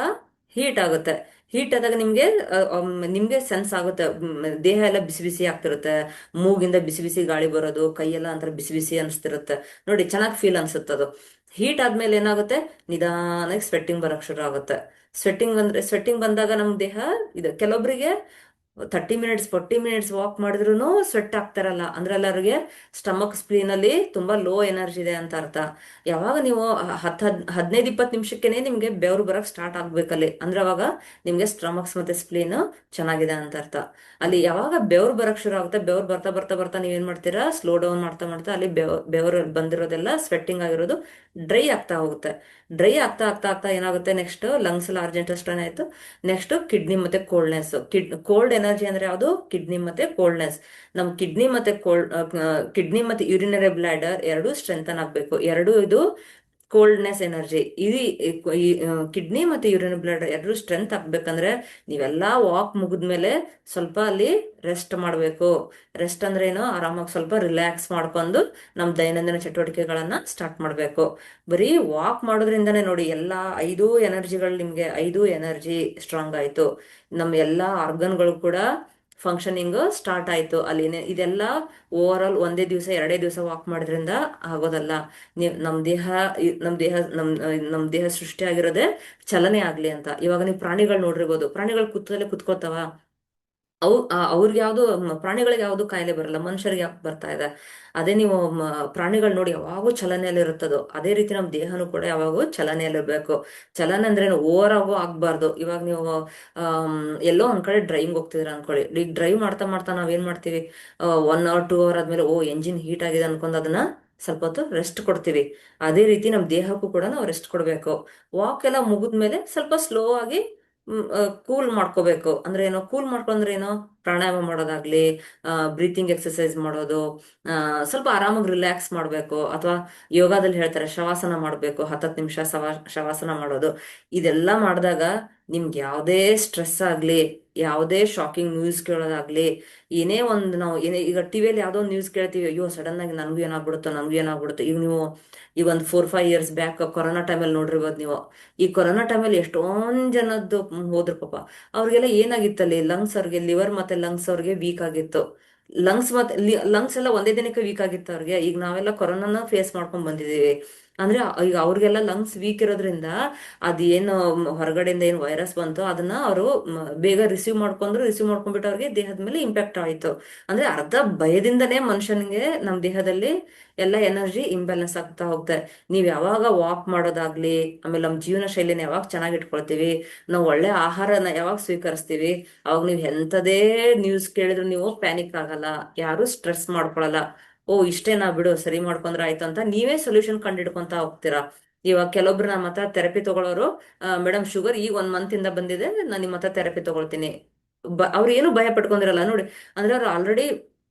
[SPEAKER 1] ಹೀಟ್ ಆಗುತ್ತೆ. ಹೀಟ್ ಆದಾಗ ನಿಮ್ಗೆ ಸೆನ್ಸ್ ಆಗುತ್ತೆ, ದೇಹ ಎಲ್ಲ ಬಿಸಿ ಬಿಸಿ ಆಗ್ತಿರುತ್ತೆ. ಮೂಗಿಂದ ಬಿಸಿ ಬಿಸಿ ಗಾಳಿ ಬರೋದು, ಕೈಯೆಲ್ಲ ಒಂಥರ ಬಿಸಿ ಬಿಸಿ ಅನಿಸ್ತಿರುತ್ತೆ. ನೋಡಿ, ಚೆನ್ನಾಗಿ ಫೀಲ್ ಅನ್ಸುತ್ತದು. ಹೀಟ್ ಆದ್ಮೇಲೆ ಏನಾಗುತ್ತೆ? ನಿಧಾನಕ್ಕೆ ಸ್ವೆಟ್ಟಿಂಗ್ ಬರಕ್ ಶುರು ಆಗುತ್ತೆ. ಸ್ವೆಟ್ಟಿಂಗ್ ಬಂದಾಗ ನಮ್ ದೇಹ, ಇದು ಕೆಲವೊಬ್ಬರಿಗೆ 30 ಮಿನಿಟ್ಸ್ 40 ಮಿನಿಟ್ಸ್ ವಾಕ್ ಮಾಡಿದ್ರು ಸ್ವೆಟ್ ಆಗ್ತಾರಲ್ಲ, ಅಂದ್ರೆ ಅಲ್ಲಿ ಅವ್ರಿಗೆ ಸ್ಟಮಕ್ ಸ್ಪ್ಲೀನ್ ಅಲ್ಲಿ ತುಂಬಾ ಲೋ ಎನರ್ಜಿ ಇದೆ ಅಂತ ಅರ್ಥ. ಯಾವಾಗ ನೀವು 15-20 ನಿಮಿಷಕ್ಕೇನೆ ನಿಮ್ಗೆ ಬೆವರು ಬರಕ್ ಸ್ಟಾರ್ಟ್ ಆಗ್ಬೇಕಲ್ಲಿ, ಅಂದ್ರೆ ಅವಾಗ ನಿಮ್ಗೆ ಸ್ಟಮಕ್ಸ್ ಮತ್ತೆ ಸ್ಪ್ಲೀನ್ ಚೆನ್ನಾಗಿದೆ ಅಂತ ಅರ್ಥ. ಅಲ್ಲಿ ಯಾವಾಗ ಬೆವರು ಬರಕ್ ಶುರು ಆಗುತ್ತೆ, ಬೆವರು ಬರ್ತಾ ಬರ್ತಾ ಬರ್ತಾ ನೀವೇನ್ ಮಾಡ್ತೀರಾ? ಸ್ಲೋ ಡೌನ್ ಮಾಡ್ತಾ ಮಾಡ್ತಾ ಅಲ್ಲಿ ಬೆವರು ಬಂದಿರೋದೆಲ್ಲ ಸ್ವೆಟ್ಟಿಂಗ್ ಆಗಿರೋದು ಡ್ರೈ ಆಗ್ತಾ ಹೋಗುತ್ತೆ. ಡ್ರೈ ಆಗ್ತಾ ಆಗ್ತಾ ಆಗ್ತಾ ಏನಾಗುತ್ತೆ? ನೆಕ್ಸ್ಟ್ ಲಂಗ್ಸ್ ಅಲ್ಲಿ ಆರ್ಜೆಂಟಸ್ಟನ್ ಆಯ್ತು. ನೆಕ್ಸ್ಟ್ ಕಿಡ್ನಿ ಮತ್ತೆ ಕೋಲ್ಡ್ನೆಸ್. ಕೋಲ್ಡ್ ಎನರ್ಜಿ ಅಂದ್ರೆ ಯಾವುದು? ಕಿಡ್ನಿ ಮತ್ತೆ ಕೋಲ್ಡ್ನೆಸ್. ನಮ್ ಕಿಡ್ನಿ ಮತ್ತೆ ಯೂರಿನರಿ ಬ್ಲಾಡರ್ ಎರಡು ಸ್ಟ್ರೆಂಥನ್ ಆಗ್ಬೇಕು. ಎರಡು ಇದು ಕೋಲ್ಡ್ನೆಸ್ ಎನರ್ಜಿ. ಈ ಕಿಡ್ನಿ ಮತ್ತೆ ಯೂರಿನ್ ಬ್ಲಡ್ ಎರಡು ಸ್ಟ್ರೆಂತ್ ಆಗ್ಬೇಕಂದ್ರೆ ನೀವೆಲ್ಲಾ ವಾಕ್ ಮುಗಿದ್ಮೇಲೆ ಸ್ವಲ್ಪ ಅಲ್ಲಿ ರೆಸ್ಟ್ ಮಾಡ್ಬೇಕು. ರೆಸ್ಟ್ ಅಂದ್ರೆ ಏನು? ಆರಾಮಾಗಿ ಸ್ವಲ್ಪ ರಿಲ್ಯಾಕ್ಸ್ ಮಾಡ್ಕೊಂಡು ನಮ್ ದೈನಂದಿನ ಚಟುವಟಿಕೆಗಳನ್ನ ಸ್ಟಾರ್ಟ್ ಮಾಡ್ಬೇಕು. ಬರೀ ವಾಕ್ ಮಾಡೋದ್ರಿಂದನೇ ನೋಡಿ, ಎಲ್ಲಾ 5 ಎನರ್ಜಿಗಳು ನಿಮ್ಗೆ 5 ಎನರ್ಜಿ ಸ್ಟ್ರಾಂಗ್ ಆಯ್ತು. ನಮ್ ಎಲ್ಲಾ ಆರ್ಗನ್ಗಳು ಕೂಡ ಫಂಕ್ಷನಿಂಗ್ ಸ್ಟಾರ್ಟ್ ಆಯ್ತು. ಅಲ್ಲಿ ಇದೆಲ್ಲ ಓವರ್ ಆಲ್ ಒಂದೇ ದಿವಸ 2 ದಿವಸ ವಾಕ್ ಮಾಡೋದ್ರಿಂದ ಆಗೋದಲ್ಲ. ನಮ್ ದೇಹ ನಮ್ ದೇಹ ನಮ್ ನಮ್ ದೇಹ ಸೃಷ್ಟಿ ಆಗಿರೋದೇ ಚಲನೆ ಆಗ್ಲಿ ಅಂತ. ಇವಾಗ ನೀವು ಪ್ರಾಣಿಗಳು ನೋಡಿರ್ಬೋದು, ಪ್ರಾಣಿಗಳು ಕೂತಲ್ಲೇ ಕುತ್ಕೋತಾವ. ಅವ್ರಿಗೆ ಯಾವ್ದು ಪ್ರಾಣಿಗಳಿಗೆ ಯಾವ್ದು ಕಾಯಿಲೆ ಬರಲ್ಲ, ಮನುಷ್ಯರಿಗೆ ಯಾಕೆ ಬರ್ತಾ ಇದೆ? ಅದೇ ನೀವು ಪ್ರಾಣಿಗಳು ನೋಡಿ, ಯಾವಾಗೂ ಚಲನೆಯಲ್ಲಿ ಇರುತ್ತದೋ ಅದೇ ರೀತಿ ನಮ್ ದೇಹನೂ ಕೂಡ ಯಾವಾಗೂ ಚಲನೆಯಲ್ಲಿರ್ಬೇಕು. ಚಲನೆ ಅಂದ್ರೆ ಓವರ್ ಆಗೋ ಆಗ್ಬಾರ್ದು. ಇವಾಗ ನೀವು ಎಲ್ಲೋ ಒಂದ್ ಕಡೆ ಡ್ರೈವಿಂಗ್ ಹೋಗ್ತಿದ್ರ ಅನ್ಕೊಳ್ಳಿ. ಈಗ ಡ್ರೈವ್ ಮಾಡ್ತಾ ಮಾಡ್ತಾ ನಾವ್ ಏನ್ ಮಾಡ್ತೀವಿ? 1 or 2 hour ಆದ್ಮೇಲೆ ಎಂಜಿನ್ ಹೀಟ್ ಆಗಿದೆ ಅನ್ಕೊಂಡ್ ಅದನ್ನ ಸ್ವಲ್ಪ ಹೊತ್ತು ರೆಸ್ಟ್ ಕೊಡ್ತೀವಿ. ಅದೇ ರೀತಿ ನಮ್ ದೇಹಕ್ಕೂ ಕೂಡ ನಾವು ರೆಸ್ಟ್ ಕೊಡ್ಬೇಕು. ವಾಕ್ ಎಲ್ಲ ಮುಗಿದ್ಮೇಲೆ ಸ್ವಲ್ಪ ಸ್ಲೋ ಆಗಿ ಕೂಲ್ ಮಾಡ್ಕೋಬೇಕು. ಅಂದ್ರೆ ಏನೋ ಕೂಲ್ ಮಾಡ್ಕೊಂಡ್ರೆ ಏನೋ? ಪ್ರಾಣಾಯಾಮ ಮಾಡೋದಾಗ್ಲಿ, ಬ್ರೀತಿಂಗ್ ಎಕ್ಸರ್ಸೈಸ್ ಮಾಡೋದು, ಸ್ವಲ್ಪ ಆರಾಮಾಗಿ ರಿಲ್ಯಾಕ್ಸ್ ಮಾಡ್ಬೇಕು. ಅಥವಾ ಯೋಗದಲ್ಲಿ ಹೇಳ್ತಾರೆ ಶವಾಸನ ಮಾಡ್ಬೇಕು, 10 ನಿಮಿಷ ಶವಾಸನ ಮಾಡೋದು. ಇದೆಲ್ಲ ಮಾಡಿದಾಗ ನಿಮ್ಗೆ ಯಾವುದೇ ಸ್ಟ್ರೆಸ್ ಆಗ್ಲಿ, ಯಾವುದೇ ಶಾಕಿಂಗ್ ನ್ಯೂಸ್ ಕೇಳೋದಾಗ್ಲಿ, ಏನೇ ಒಂದು ನಾವು ಏನೇ ಈಗ ಟಿವಿಯಲ್ಲಿ ಯಾವುದೋ ಒಂದು ನ್ಯೂಸ್ ಕೇಳ್ತೀವಿ, ಅಯ್ಯೋ ಸಡನ್ ಆಗಿ ನನಗೂ ಏನಾಗ್ಬಿಡುತ್ತೋ ಈಗ ನೀವು ಈ ಒಂದು 4-5 ಇಯರ್ಸ್ ಬ್ಯಾಕ್ ಕೊರೋನಾ ಟೈಮಲ್ಲಿ ನೋಡಿರ್ಬೋದು ನೀವು. ಈ ಕೊರೋನಾ ಟೈಮಲ್ಲಿ ಎಷ್ಟೊಂದ್ ಜನದ್ದು ಹೋದ್ರು ಪಾಪ. ಅವ್ರಿಗೆಲ್ಲ ಏನಾಗಿತ್ತಲ್ಲಿ, ಲಂಗ್ಸ್ ಅವ್ರಿಗೆ ಲಿವರ್ ಮತ್ತೆ ಲಂಗ್ಸ್ ಅವ್ರಿಗೆ ವೀಕ್ ಆಗಿತ್ತು. ಲಂಗ್ಸ್ ಎಲ್ಲ ಒಂದೇ ದಿನಕ್ಕೆ ವೀಕ್ ಆಗಿತ್ತು ಅವ್ರಿಗೆ. ಈಗ ನಾವೆಲ್ಲ ಕೊರೋನಾನ ಫೇಸ್ ಮಾಡ್ಕೊಂಡ್ ಬಂದಿದೀವಿ. ಅಂದ್ರೆ ಈಗ ಅವ್ರಿಗೆಲ್ಲ ಲಂಗ್ಸ್ ವೀಕ್ ಇರೋದ್ರಿಂದ ಅದೇನು ಹೊರಗಡೆಯಿಂದ ಏನು ವೈರಸ್ ಬಂತು ಅದನ್ನ ಅವರು ಬೇಗ ರಿಸೀವ್ ಮಾಡ್ಕೊಂಡ್ಬಿಟ್ಟು ಅವ್ರಿಗೆ ದೇಹದ ಮೇಲೆ ಇಂಪ್ಯಾಕ್ಟ್ ಆಯ್ತು. ಅಂದ್ರೆ ಅರ್ಧ ಭಯದಿಂದನೇ ಮನುಷ್ಯನಿಗೆ ನಮ್ಮ ದೇಹದಲ್ಲಿ ಎಲ್ಲ ಎನರ್ಜಿ ಇಂಬ್ಯಾಲೆನ್ಸ್ ಆಗ್ತಾ ಹೋಗುತ್ತೆ. ನೀವ್ ಯಾವಾಗ ವಾಕ್ ಮಾಡೋದಾಗ್ಲಿ, ಆಮೇಲೆ ನಮ್ಮ ಜೀವನ ಶೈಲಿನ ಯಾವಾಗ ಚೆನ್ನಾಗಿ ಇಟ್ಕೊಳ್ತೀವಿ, ನಾವು ಒಳ್ಳೆ ಆಹಾರನ ಯಾವಾಗ ಸ್ವೀಕರಿಸ್ತೀವಿ, ಅವಾಗ ನೀವು ಎಂಥದೇ ನ್ಯೂಸ್ ಕೇಳಿದ್ರು ನೀವು ಪ್ಯಾನಿಕ್ ಆಗಲ್ಲ, ಯಾರು ಸ್ಟ್ರೆಸ್ ಮಾಡ್ಕೊಳಲ್ಲ. ಓ ಇಷ್ಟೇನಾ ಬಿಡು, ಸರಿ ಮಾಡ್ಕೊಂಡ್ರೆ ಆಯ್ತು ಅಂತ ನೀವೇ ಸೊಲ್ಯೂಷನ್ ಕಂಡಿಡ್ಕೊಂತ ಹೋಗ್ತೀರಾ. ಇವಾಗ ಕೆಲವೊಬ್ರು ನಮ್ಮ ಹತ್ರ ಥೆರಪಿ ತಗೊಳ್ಳೋರು, ಮೇಡಮ್ ಶುಗರ್ ಈಗ 1 ಮಂತ್ ಇಂದ ಬಂದಿದೆ, ನಾನು ನಿಮ್ಮ ಹತ್ರ ಥೆರಪಿ ತಗೊಳ್ತೀನಿ. ಅವ್ರು ಏನು ಭಯ ಪಟ್ಕೊಂಡಿರಲ್ಲ ನೋಡಿ. ಅಂದ್ರೆ ಅವ್ರು ಆಲ್ರೆಡಿ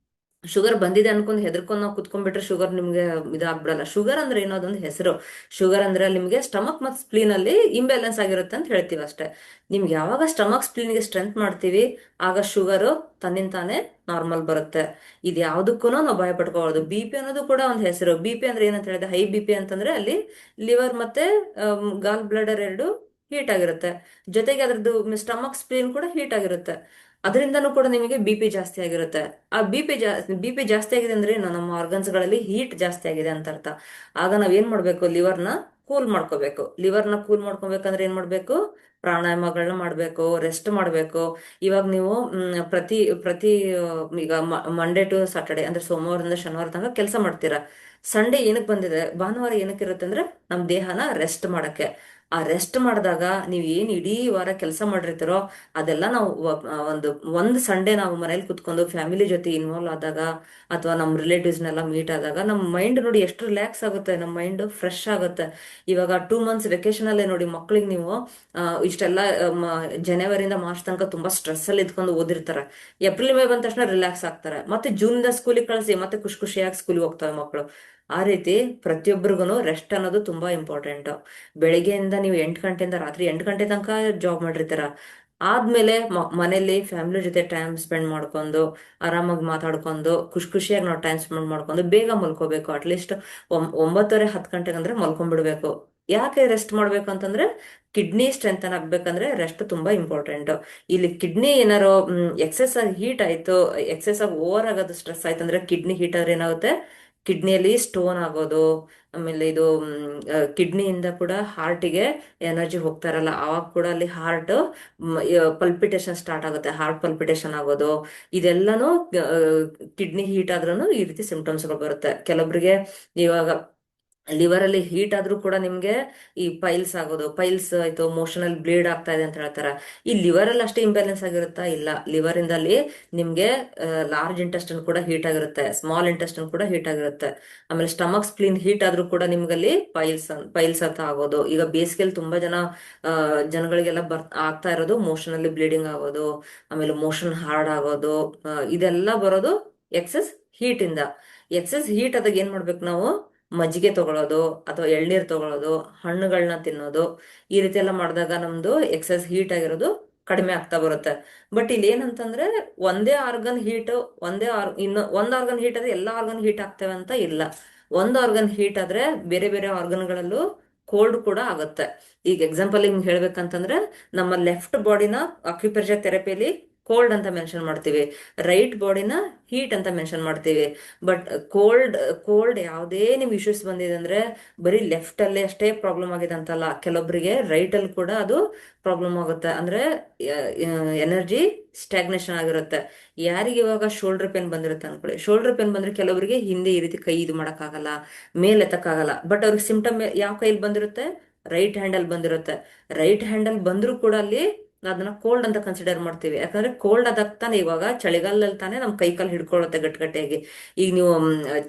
[SPEAKER 1] ಶುಗರ್ ಬಂದಿದೆ ಅನ್ಕೊಂಡ್ ಹೆದರ್ಕೊಂಡ್ ನಾವು ಕುತ್ಕೊಂಡ್ಬಿಟ್ರೆ ಶುಗರ್ ನಿಮ್ಗೆ ಇದಾಗ್ಬಿಡಲ್ಲ. ಶುಗರ್ ಅಂದ್ರೆ ಏನೋ ಅದೊಂದು ಹೆಸರು. ಶುಗರ್ ಅಂದ್ರೆ ನಿಮ್ಗೆ ಸ್ಟಮಕ್ ಮತ್ತು ಸ್ಪ್ಲೀನ್ ಅಲ್ಲಿ ಇಂಬ್ಯಾಲೆನ್ಸ್ ಆಗಿರುತ್ತೆ ಅಂತ ಹೇಳ್ತೀವಿ ಅಷ್ಟೇ. ನಿಮ್ಗೆ ಯಾವಾಗ ಸ್ಟಮಕ್ ಸ್ಪ್ಲೀನ್ಗೆ ಸ್ಟ್ರೆಂತ್ ಮಾಡ್ತೀವಿ, ಆಗ ಶುಗರು ತನ್ನಿಂತಾನೆ ನಾರ್ಮಲ್ ಬರುತ್ತೆ. ಇದು ಯಾವ್ದಕ್ಕೂ ನಾವು ಭಯ ಪಡ್ಕೋಬಾರ್ದು. ಬಿ ಪಿ ಅನ್ನೋದು ಕೂಡ ಒಂದು ಹೆಸರು. ಬಿ ಪಿ ಅಂದ್ರೆ ಏನಂತ ಹೇಳಿದ್ರೆ, ಹೈ ಬಿ ಪಿ ಅಂತಂದ್ರೆ ಅಲ್ಲಿ ಲಿವರ್ ಮತ್ತೆ ಗಾಲ್ ಬ್ಲಾಡರ್ ಎರಡು ಹೀಟ್ ಆಗಿರುತ್ತೆ, ಜೊತೆಗೆ ಅದ್ರದ್ದು ಸ್ಟಮಕ್ ಸ್ಪ್ಲೀನ್ ಕೂಡ ಹೀಟ್ ಆಗಿರುತ್ತೆ. ಅದರಿಂದನೂ ಕೂಡ ನಿಮಗೆ ಬಿ ಪಿ ಜಾಸ್ತಿ ಆಗಿರುತ್ತೆ. ಆ ಬಿ ಪಿ ಜಾಸ್ತಿ ಆಗಿದೆ ಅಂದ್ರೆ ಏನು, ನಮ್ಮ ಆರ್ಗನ್ಸ್ ಗಳಲ್ಲಿ ಹೀಟ್ ಜಾಸ್ತಿ ಆಗಿದೆ ಅಂತ ಅರ್ಥ. ಆಗ ನಾವ್ ಏನ್ ಮಾಡ್ಬೇಕು, ಲಿವರ್ನ ಕೂಲ್ ಮಾಡ್ಕೋಬೇಕು. ಲಿವರ್ನ ಕೂಲ್ ಮಾಡ್ಕೋಬೇಕಂದ್ರೆ ಏನ್ ಮಾಡ್ಬೇಕು, ಪ್ರಾಣಾಯಾಮಗಳನ್ನ ಮಾಡ್ಬೇಕು, ರೆಸ್ಟ್ ಮಾಡ್ಬೇಕು. ಇವಾಗ ನೀವು ಪ್ರತಿ ಪ್ರತಿ ಈಗ ಮಂಡೇ ಟು ಸಾಟರ್ಡೆ ಅಂದ್ರೆ ಸೋಮವಾರದಿಂದ ಶನಿವಾರ ತನಕ ಕೆಲಸ ಮಾಡ್ತೀರಾ. ಸಂಡೇ ಏನಕ್ಕೆ ಬಂದಿದೆ, ಭಾನುವಾರ ಏನಕ್ಕೆ ಇರುತ್ತೆ ಅಂದ್ರೆ ನಮ್ ದೇಹನ ರೆಸ್ಟ್ ಮಾಡಕ್ಕೆ. ಆ ರೆಸ್ಟ್ ಮಾಡಿದಾಗ ನೀವು ಏನ್ ಇಡೀ ವಾರ ಕೆಲಸ ಮಾಡಿರ್ತೀರೋ ಅದೆಲ್ಲ ನಾವು ಒಂದು ಸಂಡೇ ನಾವು ಮನೇಲಿ ಕುತ್ಕೊಂಡು ಫ್ಯಾಮಿಲಿ ಜೊತೆ ಇನ್ವಾಲ್ವ್ ಆದಾಗ, ಅಥವಾ ನಮ್ಮ ರಿಲೇಟಿವ್ಸ್ನೆಲ್ಲ ಮೀಟ್ ಆದಾಗ ನಮ್ಮ ಮೈಂಡ್ ನೋಡಿ ಎಷ್ಟು ರಿಲ್ಯಾಕ್ಸ್ ಆಗುತ್ತೆ, ನಮ್ಮ ಮೈಂಡ್ ಫ್ರೆಶ್ ಆಗುತ್ತೆ. ಇವಾಗ 2 ಮಂತ್ಸ್ ವೆಕೇಶನ್ ಅಲ್ಲೇ ನೋಡಿ ಮಕ್ಳಿಗೆ ನೀವು ಇಷ್ಟೆಲ್ಲ ಜನವರಿಯಿಂದ ಮಾರ್ಚ್ ತನಕ ತುಂಬಾ ಸ್ಟ್ರೆಸ್ ಅಲ್ಲಿ ಇದ್ಕೊಂಡು ಓದಿರ್ತಾರೆ. ಏಪ್ರಿಲ್ ಮೇ ಬಂದ ತಕ್ಷಣ ರಿಲ್ಯಾಕ್ಸ್ ಆಗ್ತಾರೆ, ಮತ್ತೆ ಜೂನ್ದ ಸ್ಕೂಲಿಗೆ ಕಳಿಸಿ ಮತ್ತೆ ಖುಷಿ ಖುಷಿಯಾಗಿ ಸ್ಕೂಲಿಗೆ ಹೋಗ್ತವೆ ಮಕ್ಕಳು. ಆ ರೀತಿ ಪ್ರತಿಯೊಬ್ಬರಿಗೂ ರೆಸ್ಟ್ ಅನ್ನೋದು ತುಂಬಾ ಇಂಪಾರ್ಟೆಂಟ್. ಬೆಳಿಗ್ಗೆಯಿಂದ ನೀವು 8 ಗಂಟೆಯಿಂದ ರಾತ್ರಿ 8 ಗಂಟೆ ತನಕ ಜಾಬ್ ಮಾಡಿರ್ತೀರ. ಆದ್ಮೇಲೆ ಮನೇಲಿ ಫ್ಯಾಮಿಲಿ ಜೊತೆ ಟೈಮ್ ಸ್ಪೆಂಡ್ ಮಾಡ್ಕೊಂಡು, ಆರಾಮಾಗಿ ಮಾತಾಡ್ಕೊಂಡು, ಖುಷಿ ಖುಷಿಯಾಗಿ ನಾವು ಟೈಮ್ ಸ್ಪೆಂಡ್ ಮಾಡ್ಕೊಂಡು ಬೇಗ ಮಲ್ಕೋಬೇಕು. ಅಟ್ಲೀಸ್ಟ್ 9:30-10 ಗಂಟೆಗೆ ಅಂದ್ರೆ ಮಲ್ಕೊಂಡ್ಬಿಡ್ಬೇಕು. ಯಾಕೆ ರೆಸ್ಟ್ ಮಾಡ್ಬೇಕು ಅಂತಂದ್ರೆ, ಕಿಡ್ನಿ ಸ್ಟ್ರೆಂತ್ ಆಗ್ಬೇಕಂದ್ರೆ ರೆಸ್ಟ್ ತುಂಬಾ ಇಂಪಾರ್ಟೆಂಟ್. ಇಲ್ಲಿ ಕಿಡ್ನಿ ಏನಾರು ಎಕ್ಸೆಸ್ ಆಗಿ ಹೀಟ್ ಆಯ್ತು, ಎಕ್ಸೆಸ್ ಆಗಿ ಓವರ್ ಆಗೋದು ಸ್ಟ್ರೆಸ್ ಆಯ್ತು ಅಂದ್ರೆ ಕಿಡ್ನಿ ಹೀಟ್ ಆದ್ರೆ ಏನಾಗುತ್ತೆ, ಕಿಡ್ನಿಯಲ್ಲಿ ಸ್ಟೋನ್ ಆಗೋದು. ಆಮೇಲೆ ಇದು ಕಿಡ್ನಿಯಿಂದ ಕೂಡ ಹಾರ್ಟಿಗೆ ಎನರ್ಜಿ ಹೋಗ್ತಾ ಇರಲ್ಲ, ಆವಾಗ ಕೂಡ ಅಲ್ಲಿ ಹಾರ್ಟ್ ಪಲ್ಪಿಟೇಷನ್ ಸ್ಟಾರ್ಟ್ ಆಗುತ್ತೆ, ಹಾರ್ಟ್ ಪಲ್ಪಿಟೇಷನ್ ಆಗೋದು. ಇದೆಲ್ಲಾನು ಕಿಡ್ನಿ ಹೀಟ್ ಆದ್ರೂ ಈ ರೀತಿ ಸಿಂಪ್ಟಮ್ಸ್ಗಳು ಬರುತ್ತೆ ಕೆಲವೊಬ್ರಿಗೆ. ಇವಾಗ ಲಿವರ್ ಅಲ್ಲಿ ಹೀಟ್ ಆದ್ರೂ ಕೂಡ ನಿಮ್ಗೆ ಈ ಪೈಲ್ಸ್ ಆಗೋದು, ಪೈಲ್ಸ್ ಆಯ್ತು, ಮೋಷನ್ ಅಲ್ಲಿ ಬ್ಲೀಡ್ ಆಗ್ತಾ ಇದೆ ಅಂತ ಹೇಳ್ತಾರೆ. ಈ ಲಿವರ್ ಅಲ್ಲಿ ಅಷ್ಟೇ ಇಂಬ್ಯಾಲೆನ್ಸ್ ಆಗಿರುತ್ತಾ, ಇಲ್ಲ. ಲಿವರ್ ಇಂದಲ್ಲಿ ನಿಮ್ಗೆ ಲಾರ್ಜ್ ಇಂಟೆಸ್ಟೈನ್ ಕೂಡ ಹೀಟ್ ಆಗಿರುತ್ತೆ, ಸ್ಮಾಲ್ ಇಂಟೆಸ್ಟೈನ್ ಕೂಡ ಹೀಟ್ ಆಗಿರುತ್ತೆ. ಆಮೇಲೆ ಸ್ಟಮಕ್ ಸ್ಪ್ಲೀನ್ ಹೀಟ್ ಆದ್ರೂ ಕೂಡ ನಿಮ್ಗಲ್ಲಿ ಪೈಲ್ಸ್ ಅಂತ ಆಗೋದು. ಈಗ ಬೇಸಿಗೆಯಲ್ಲಿ ತುಂಬಾ ಜನಗಳಿಗೆಲ್ಲ ಆಗ್ತಾ ಇರೋದು ಮೋಷನ್ ಅಲ್ಲಿ ಬ್ಲೀಡಿಂಗ್ ಆಗೋದು, ಆಮೇಲೆ ಮೋಷನ್ ಹಾರ್ಡ್ ಆಗೋದು. ಇದೆಲ್ಲ ಬರೋದು ಎಕ್ಸೆಸ್ ಹೀಟ್ ಇಂದ. ಎಕ್ಸೆಸ್ ಹೀಟ್ ಆದಾಗ ಏನ್ ಮಾಡ್ಬೇಕು ನಾವು, ಮಜ್ಜಿಗೆ ತಗೊಳ್ಳೋದು ಅಥವಾ ಎಳ್ನೀರ್ ತಗೊಳ್ಳೋದು, ಹಣ್ಣುಗಳನ್ನ ತಿನ್ನೋದು, ಈ ರೀತಿ ಎಲ್ಲ ಮಾಡಿದಾಗ ನಮ್ದು ಎಕ್ಸೆಸ್ ಹೀಟ್ ಆಗಿರೋದು ಕಡಿಮೆ ಆಗ್ತಾ ಬರುತ್ತೆ. ಬಟ್ ಇಲ್ಲಿ ಏನಂತಂದ್ರೆ, ಒಂದೇ ಆರ್ಗನ್ ಹೀಟ್ ಒಂದ್ ಆರ್ಗನ್ ಹೀಟ್ ಆದ್ರೆ ಎಲ್ಲಾ ಆರ್ಗನ್ ಹೀಟ್ ಆಗ್ತವೆ ಅಂತ ಇಲ್ಲ. ಒಂದು ಆರ್ಗನ್ ಹೀಟ್ ಆದ್ರೆ ಬೇರೆ ಬೇರೆ ಆರ್ಗನ್ಗಳಲ್ಲೂ ಕೋಲ್ಡ್ ಕೂಡ ಆಗುತ್ತೆ. ಈಗ ಎಕ್ಸಾಂಪಲ್ ಹಿಂಗ್ ಹೇಳ್ಬೇಕಂತಂದ್ರೆ, ನಮ್ಮ ಲೆಫ್ಟ್ ಬಾಡಿನ ಅಕ್ಯುಪ್ರೆಷರ್ ಥೆರಪಿಯಲ್ಲಿ ಕೋಲ್ಡ್ ಅಂತ ಮೆನ್ಷನ್ ಮಾಡ್ತೀವಿ, ರೈಟ್ ಬಾಡಿನ ಹೀಟ್ ಅಂತ ಮೆನ್ಷನ್ ಮಾಡ್ತೀವಿ. ಬಟ್ ಕೋಲ್ಡ್ ಕೋಲ್ಡ್ ಯಾವುದೇ ನಿಮ್ ಇಶ್ಯೂಸ್ ಬಂದಿದೆ ಅಂದ್ರೆ ಬರೀ ಲೆಫ್ಟ್ ಅಲ್ಲಿ ಅಷ್ಟೇ ಪ್ರಾಬ್ಲಮ್ ಆಗಿದೆ ಅಂತಲ್ಲ, ಕೆಲವೊಬ್ಬರಿಗೆ ರೈಟ್ ಅಲ್ಲಿ ಕೂಡ ಅದು ಪ್ರಾಬ್ಲಮ್ ಆಗುತ್ತೆ. ಅಂದ್ರೆ ಎನರ್ಜಿ ಸ್ಟಾಗ್ನೇಷನ್ ಆಗಿರುತ್ತೆ. ಯಾರಿಗೆ ಇವಾಗ ಶೋಲ್ಡರ್ ಪೇನ್ ಬಂದಿರುತ್ತೆ ಅನ್ಕೊಳ್ಳಿ, ಶೋಲ್ಡರ್ ಪೇನ್ ಬಂದ್ರೆ ಕೆಲವರಿಗೆ ಹಿಂದೆ ಈ ರೀತಿ ಕೈ ಇದು ಮಾಡಕ್ಕಾಗಲ್ಲ, ಮೇಲೆ ಎತ್ತಕ್ಕಾಗಲ್ಲ. ಬಟ್ ಅವ್ರಿಗೆ ಸಿಂಪ್ಟಮ್ ಯಾವ ಕೈಲಿ ಬಂದಿರುತ್ತೆ, ರೈಟ್ ಹ್ಯಾಂಡ್ ಅಲ್ಲಿ ಬಂದಿರುತ್ತೆ. ರೈಟ್ ಹ್ಯಾಂಡ್ ಅಲ್ಲಿ ಬಂದ್ರೂ ಕೂಡ ಅಲ್ಲಿ ಅದನ್ನ ಕೋಲ್ಡ್ ಅಂತ ಕನ್ಸಿಡರ್ ಮಾಡ್ತೀವಿ. ಯಾಕಂದ್ರೆ ಕೋಲ್ಡ್ ಆದಾಗ ತಾನೆ, ಇವಾಗ ಚಳಿಗಾಲದಲ್ಲಿ ತಾನೇ ನಮ್ ಕೈ ಕಾಲು ಹಿಡ್ಕೊಳ್ಳುತ್ತೆ ಗಟ್ಟಿಗಟ್ಟಿಯಾಗಿ. ಈಗ ನೀವು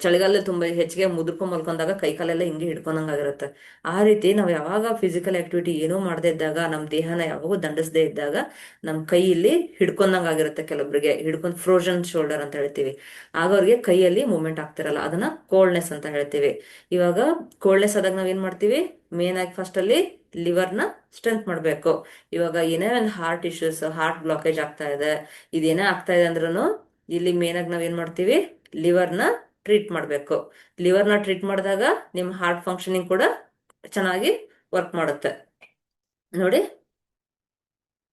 [SPEAKER 1] ಚಳಿಗಾಲದಲ್ಲಿ ತುಂಬಾ ಹೆಚ್ಚಿಗೆ ಮುದುರ್ಕೊಂಡ್ ಮಲ್ಕೊಂಡಾಗ ಕೈ ಕಾಲೆಲ್ಲ ಹಿಂಗೆ ಹಿಡ್ಕೊಂಡಂಗಾಗಿರುತ್ತೆ. ಆ ರೀತಿ ನಾವ್ ಯಾವಾಗ ಫಿಸಿಕಲ್ ಆಕ್ಟಿವಿಟಿ ಏನೂ ಮಾಡದೇ ಇದ್ದಾಗ, ನಮ್ ದೇಹನ ಯಾವಾಗೂ ದಂಡಿಸದೇ ಇದ್ದಾಗ ನಮ್ ಕೈಯಲ್ಲಿ ಹಿಡ್ಕೊಂಡಂಗಾಗಿರುತ್ತೆ. ಕೆಲವೊಬ್ರಿಗೆ ಹಿಡ್ಕೊಂಡ್ ಫ್ರೋಜನ್ ಶೋಲ್ಡರ್ ಅಂತ ಹೇಳ್ತೀವಿ. ಆಗ ಅವ್ರಿಗೆ ಕೈಯಲ್ಲಿ ಮೂವ್ಮೆಂಟ್ ಆಗ್ತಿರಲ್ಲ, ಅದನ್ನ ಕೋಲ್ಡ್ನೆಸ್ ಅಂತ ಹೇಳ್ತೀವಿ. ಇವಾಗ ಕೋಲ್ಡ್ನೆಸ್ ಆದಾಗ ನಾವ್ ಏನ್ ಮಾಡ್ತೀವಿ, ಮೇನ್ ಆಗಿ ಫಸ್ಟ್ ಅಲ್ಲಿ ಲಿವರ್ನ ಸ್ಟ್ರೆಂತ್ ಮಾಡಬೇಕು. ಇವಾಗ ಏನೇ ಒಂದು ಹಾರ್ಟ್ ಇಶ್ಯೂಸ್, ಹಾರ್ಟ್ ಬ್ಲಾಕೇಜ್ ಆಗ್ತಾ ಇದೆ, ಇದೇನೇ ಆಗ್ತಾ ಇದೆ ಅಂದ್ರೂ ಇಲ್ಲಿ ಮೇನ್ ಆಗಿ ನಾವ್ ಏನ್ ಮಾಡ್ತೀವಿ, ಲಿವರ್ನ ಟ್ರೀಟ್ ಮಾಡಬೇಕು. ಲಿವರ್ನ ಟ್ರೀಟ್ ಮಾಡಿದಾಗ ನಿಮ್ಮ ಹಾರ್ಟ್ ಫಂಕ್ಷನಿಂಗ್ ಕೂಡ ಚೆನ್ನಾಗಿ ವರ್ಕ್ ಮಾಡುತ್ತೆ. ನೋಡಿ,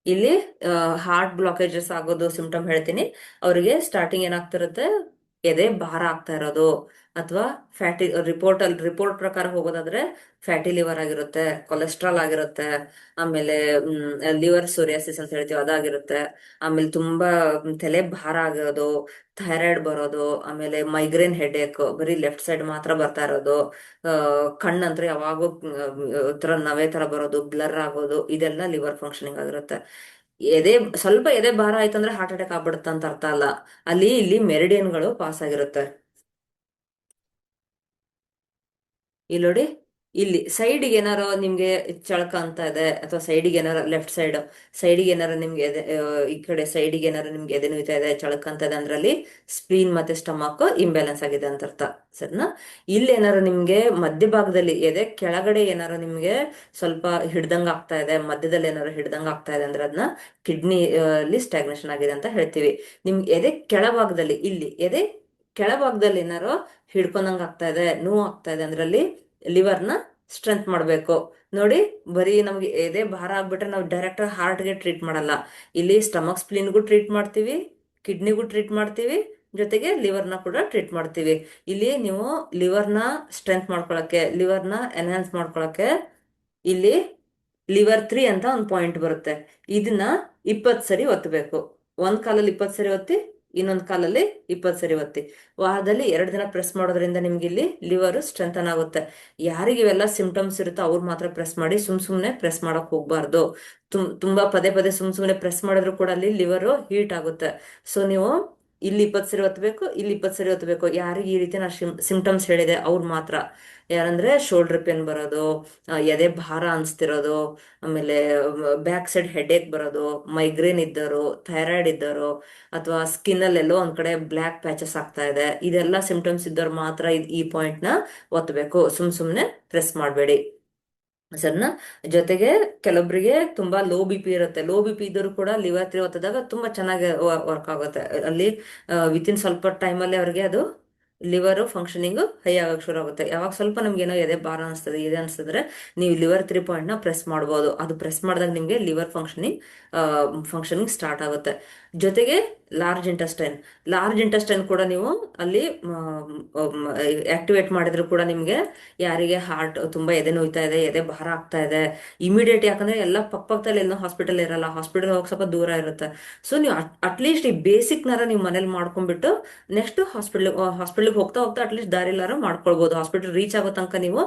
[SPEAKER 1] ಇಲ್ಲಿ ಹಾರ್ಟ್ ಬ್ಲಾಕೇಜಸ್ ಆಗೋದು ಸಿಂಪ್ಟಮ್ ಹೇಳ್ತೀನಿ. ಅವರಿಗೆ ಸ್ಟಾರ್ಟಿಂಗ್ ಏನಾಗ್ತಿರುತ್ತೆ, ಎದೆ ಭಾರ ಆಗ್ತಾ ಇರೋದು, ಅಥವಾ ಫ್ಯಾಟಿ ರಿಪೋರ್ಟ್ ಪ್ರಕಾರ ಹೋಗೋದಾದ್ರೆ ಫ್ಯಾಟಿ ಲಿವರ್ ಆಗಿರುತ್ತೆ, ಕೊಲೆಸ್ಟ್ರಾಲ್ ಆಗಿರುತ್ತೆ, ಆಮೇಲೆ ಲಿವರ್ ಸೋರಿಯಾಸಿಸ್ ಅಂತ ಹೇಳ್ತೀವಿ ಅದಾಗಿರುತ್ತೆ, ಆಮೇಲೆ ತುಂಬಾ ತಲೆ ಭಾರ ಆಗಿರೋದು, ಥೈರಾಯ್ಡ್ ಬರೋದು, ಆಮೇಲೆ ಮೈಗ್ರೇನ್ ಹೆಡೇಕ್ ಬರೀ ಲೆಫ್ಟ್ ಸೈಡ್ ಮಾತ್ರ ಬರ್ತಾ ಇರೋದು, ಕಣ್ಣಂದ್ರೆ ಯಾವಾಗೂ ತರ ನವೆ ತರ ಬರೋದು, ಬ್ಲರ್ ಆಗೋದು, ಇದೆಲ್ಲ ಲಿವರ್ ಫಂಕ್ಷನಿಂಗ್ ಆಗಿರುತ್ತೆ. ಎದೆ ಸ್ವಲ್ಪ ಎದೆ ಭಾರ ಆಯ್ತು ಅಂದ್ರೆ ಹಾರ್ಟ್ ಅಟ್ಯಾಕ್ ಆಗ್ಬಿಡುತ್ತೆ ಅಂತ ಅರ್ಥ ಅಲ್ಲ. ಅಲ್ಲಿ ಇಲ್ಲಿ ಮೆರಿಡಿಯನ್ಗಳು ಪಾಸ್ ಆಗಿರುತ್ತೆ. ಇಲ್ಲಿ ನೋಡಿ, ಇಲ್ಲಿ ಸೈಡಿಗೆ ಏನಾರೋ ನಿಮ್ಗೆ ಚಳಕ ಅಂತ ಇದೆ, ಅಥವಾ ಸೈಡಿಗೆ ಏನಾರ ಲೆಫ್ಟ್ ಸೈಡಿಗೆ ಏನಾರ ನಿಮ್ಗೆ ಈ ಕಡೆ ಸೈಡಿಗೆ ಏನಾರ ನಿಮ್ಗೆ ಎದೆ ನೋಯ್ತಾ ಇದೆ, ಚಳಕ ಅಂತ ಇದೆ ಅಂದ್ರೆ ಅಲ್ಲಿ ಸ್ಪ್ಲೀನ್ ಮತ್ತೆ ಸ್ಟಮಕ್ ಇಂಬ್ಯಾಲೆನ್ಸ್ ಆಗಿದೆ ಅಂತ ಅರ್ಥ. ಸರಿನಾ? ಇಲ್ಲಿ ಏನಾರು ನಿಮ್ಗೆ ಮಧ್ಯಭಾಗದಲ್ಲಿ ಎದೆ ಕೆಳಗಡೆ ಏನಾರು ನಿಮ್ಗೆ ಸ್ವಲ್ಪ ಹಿಡ್ದಂಗ ಆಗ್ತಾ ಇದೆ, ಮಧ್ಯದಲ್ಲಿ ಏನಾರು ಹಿಡ್ದಂಗ ಆಗ್ತಾ ಇದೆ ಅಂದ್ರೆ ಅದನ್ನ ಕಿಡ್ನಿ ಅಲ್ಲಿ ಸ್ಟಾಗ್ನೇಷನ್ ಆಗಿದೆ ಅಂತ ಹೇಳ್ತೀವಿ. ನಿಮ್ಗೆ ಎದೆ ಕೆಳಭಾಗದಲ್ಲಿ, ಇಲ್ಲಿ ಎದೆ ಕೆಳಭಾಗದಲ್ಲಿ ಏನಾರೋ ಹಿಡ್ಕೊಂಡಂಗ ಆಗ್ತಾ ಇದೆ, ನೋವು ಆಗ್ತಾ ಇದೆ ಅಂದ್ರಲ್ಲಿ ಲಿವರ್ನ ಸ್ಟ್ರೆಂತ್ ಮಾಡಬೇಕು. ನೋಡಿ, ಬರೀ ನಮ್ಗೆ ಎದೆ ಭಾರ ಆಗ್ಬಿಟ್ರೆ ನಾವು ಡೈರೆಕ್ಟ್ ಹಾರ್ಟ್ಗೆ ಟ್ರೀಟ್ ಮಾಡಲ್ಲ. ಇಲ್ಲಿ ಸ್ಟಮಕ್ ಸ್ಪ್ಲಿನ್ಗೂ ಟ್ರೀಟ್ ಮಾಡ್ತೀವಿ, ಕಿಡ್ನಿಗೂ ಟ್ರೀಟ್ ಮಾಡ್ತೀವಿ, ಜೊತೆಗೆ ಲಿವರ್ನ ಕೂಡ ಟ್ರೀಟ್ ಮಾಡ್ತೀವಿ. ಇಲ್ಲಿ ನೀವು ಲಿವರ್ನ ಸ್ಟ್ರೆಂತ್ ಮಾಡ್ಕೊಳಕ್ಕೆ, ಲಿವರ್ನ ಎನ್ಹಾನ್ಸ್ ಮಾಡ್ಕೊಳಕ್ಕೆ ಇಲ್ಲಿ ಲಿವರ್ 3 ಅಂತ ಒಂದು ಪಾಯಿಂಟ್ ಬರುತ್ತೆ. ಇದನ್ನ 20 ಸರಿ ಒತ್ತಬೇಕು. ಒಂದ್ ಕಾಲಲ್ಲಿ 20 ಸರಿ ಒತ್ತಿ, ಇನ್ನೊಂದ್ ಕಾಲಲ್ಲಿ 20 ಸರಿ ಒತ್ತಿ. ವಾರದಲ್ಲಿ 2 ದಿನ ಪ್ರೆಸ್ ಮಾಡೋದ್ರಿಂದ ನಿಮ್ಗೆ ಇಲ್ಲಿ ಲಿವರ್ ಸ್ಟ್ರೆಂಥನ್ ಆಗುತ್ತೆ. ಯಾರಿಗೆ ಇವೆಲ್ಲ ಸಿಂಪ್ಟಮ್ಸ್ ಇರುತ್ತೋ ಅವ್ರು ಮಾತ್ರ ಪ್ರೆಸ್ ಮಾಡಿ, ಸುಮ್ನೆ ಪ್ರೆಸ್ ಮಾಡಕ್ ಹೋಗ್ಬಾರ್ದು. ತುಂಬಾ ಪದೇ ಪದೇ ಸುಮ್ನೆ ಪ್ರೆಸ್ ಮಾಡಿದ್ರು ಕೂಡ ಅಲ್ಲಿ ಲಿವರ್ ಹೀಟ್ ಆಗುತ್ತೆ. ಸೊ ನೀವು ಇಲ್ಲಿ 20 ಸರಿ ಒತ್ತಬೇಕು, ಇಲ್ಲಿ 20 ಸರಿ ಒತ್ತಬೇಕು. ಯಾರಿಗೆ ಈ ರೀತಿ ನಾ ಸಿಂಪ್ಟಮ್ಸ್ ಹೇಳಿದೆ ಅವ್ರು ಮಾತ್ರ. ಯಾರಂದ್ರೆ ಶೋಲ್ಡರ್ ಪೇನ್ ಬರೋದು, ಎದೆ ಭಾರ ಅನ್ಸ್ತಿರೋದು, ಆಮೇಲೆ ಬ್ಯಾಕ್ ಸೈಡ್ ಹೆಡೇಕ್ ಬರೋದು, ಮೈಗ್ರೇನ್ ಇದ್ದವರು, ಥೈರಾಯ್ಡ್ ಇದ್ದವರು, ಅಥವಾ ಸ್ಕಿನ್ ಅಲ್ಲೆಲ್ಲೋ ಒಂದ್ ಕಡೆ ಬ್ಲ್ಯಾಕ್ ಪ್ಯಾಚಸ್ ಆಗ್ತಾ ಇದೆ, ಇದೆಲ್ಲ ಸಿಂಪ್ಟಮ್ಸ್ ಇದ್ದವ್ರು ಮಾತ್ರ ಈ ಪಾಯಿಂಟ್ ನ ಒತ್ತಬೇಕು. ಸುಮ್ನೆ ಪ್ರೆಸ್ ಮಾಡಬೇಡಿ. ಸರ್ನ ಜೊತೆಗೆ ಕೆಲವೊಬ್ಬರಿಗೆ ತುಂಬಾ ಲೋ ಬಿ ಪಿ ಇರುತ್ತೆ. ಲೋ ಬಿ ಪಿ ಇದ್ದರೂ ಕೂಡ ಲಿವರ್ 3 ಒತ್ತದಾಗ ತುಂಬಾ ಚೆನ್ನಾಗಿ ವರ್ಕ್ ಆಗುತ್ತೆ. ಅಲ್ಲಿ ವಿತಿನ್ ಸ್ವಲ್ಪ ಟೈಮಲ್ಲಿ ಅವ್ರಿಗೆ ಅದು ಲಿವರ್ ಫಂಕ್ಷನಿಂಗ್ ಹೈ ಆಗಕ್ಕೆ ಶುರು ಆಗುತ್ತೆ. ಯಾವಾಗ ಸ್ವಲ್ಪ ನಮ್ಗೆ ಏನೋ ಎದೆ ಭಾರ ಅನಿಸ್ತದೆ, ಇದೆ ಅನಿಸಿದ್ರೆ ನೀವು ಲಿವರ್ 3 ಪಾಯಿಂಟ್ ನ ಪ್ರೆಸ್ ಮಾಡ್ಬೋದು. ಅದು ಪ್ರೆಸ್ ಮಾಡಿದಾಗ ನಿಮ್ಗೆ ಲಿವರ್ ಫಂಕ್ಷನಿಂಗ್ ಸ್ಟಾರ್ಟ್ ಆಗುತ್ತೆ. ಜೊತೆಗೆ ಲಾರ್ಜ್ ಇಂಟೆಸ್ಟೈನ್ ಕೂಡ ನೀವು ಅಲ್ಲಿ ಆಕ್ಟಿವೇಟ್ ಮಾಡಿದ್ರು ಕೂಡ ನಿಮ್ಗೆ, ಯಾರಿಗೆ ಹಾರ್ಟ್ ತುಂಬಾ ಎದೆ ನೋಯ್ತಾ ಇದೆ, ಎದೆ ಭಾರ ಆಗ್ತಾ ಇದೆ, ಇಮಿಡಿಯೇಟ್, ಯಾಕಂದ್ರೆ ಎಲ್ಲ ಪಕ್ಕದಲ್ಲಿ ಎಲ್ಲೋ ಹಾಸ್ಪಿಟಲ್ ಇರಲ್ಲ, ಹಾಸ್ಪಿಟಲ್ ಹೋಗಕ್ ಸ್ವಲ್ಪ ದೂರ ಇರುತ್ತೆ. ಸೊ ನೀವು ಅಟ್ಲೀಸ್ಟ್ ಈ ಬೇಸಿಕ್ ನರ ನೀವು ಮನೇಲಿ ಮಾಡ್ಕೊಂಡ್ಬಿಟ್ಟು ನೆಕ್ಸ್ಟ್ ಹಾಸ್ಪಿಟಲ್ಗೆ ಹೋಗ್ತಾ ಹೋಗ್ತಾ ಅಟ್ಲೀಸ್ಟ್ ದಾರಿಲಾರ ಮಾಡ್ಕೊಳ್ಬಹುದು. ಹಾಸ್ಪಿಟಲ್ ರೀಚ್ ಆಗೋ ತನಕ ನೀವು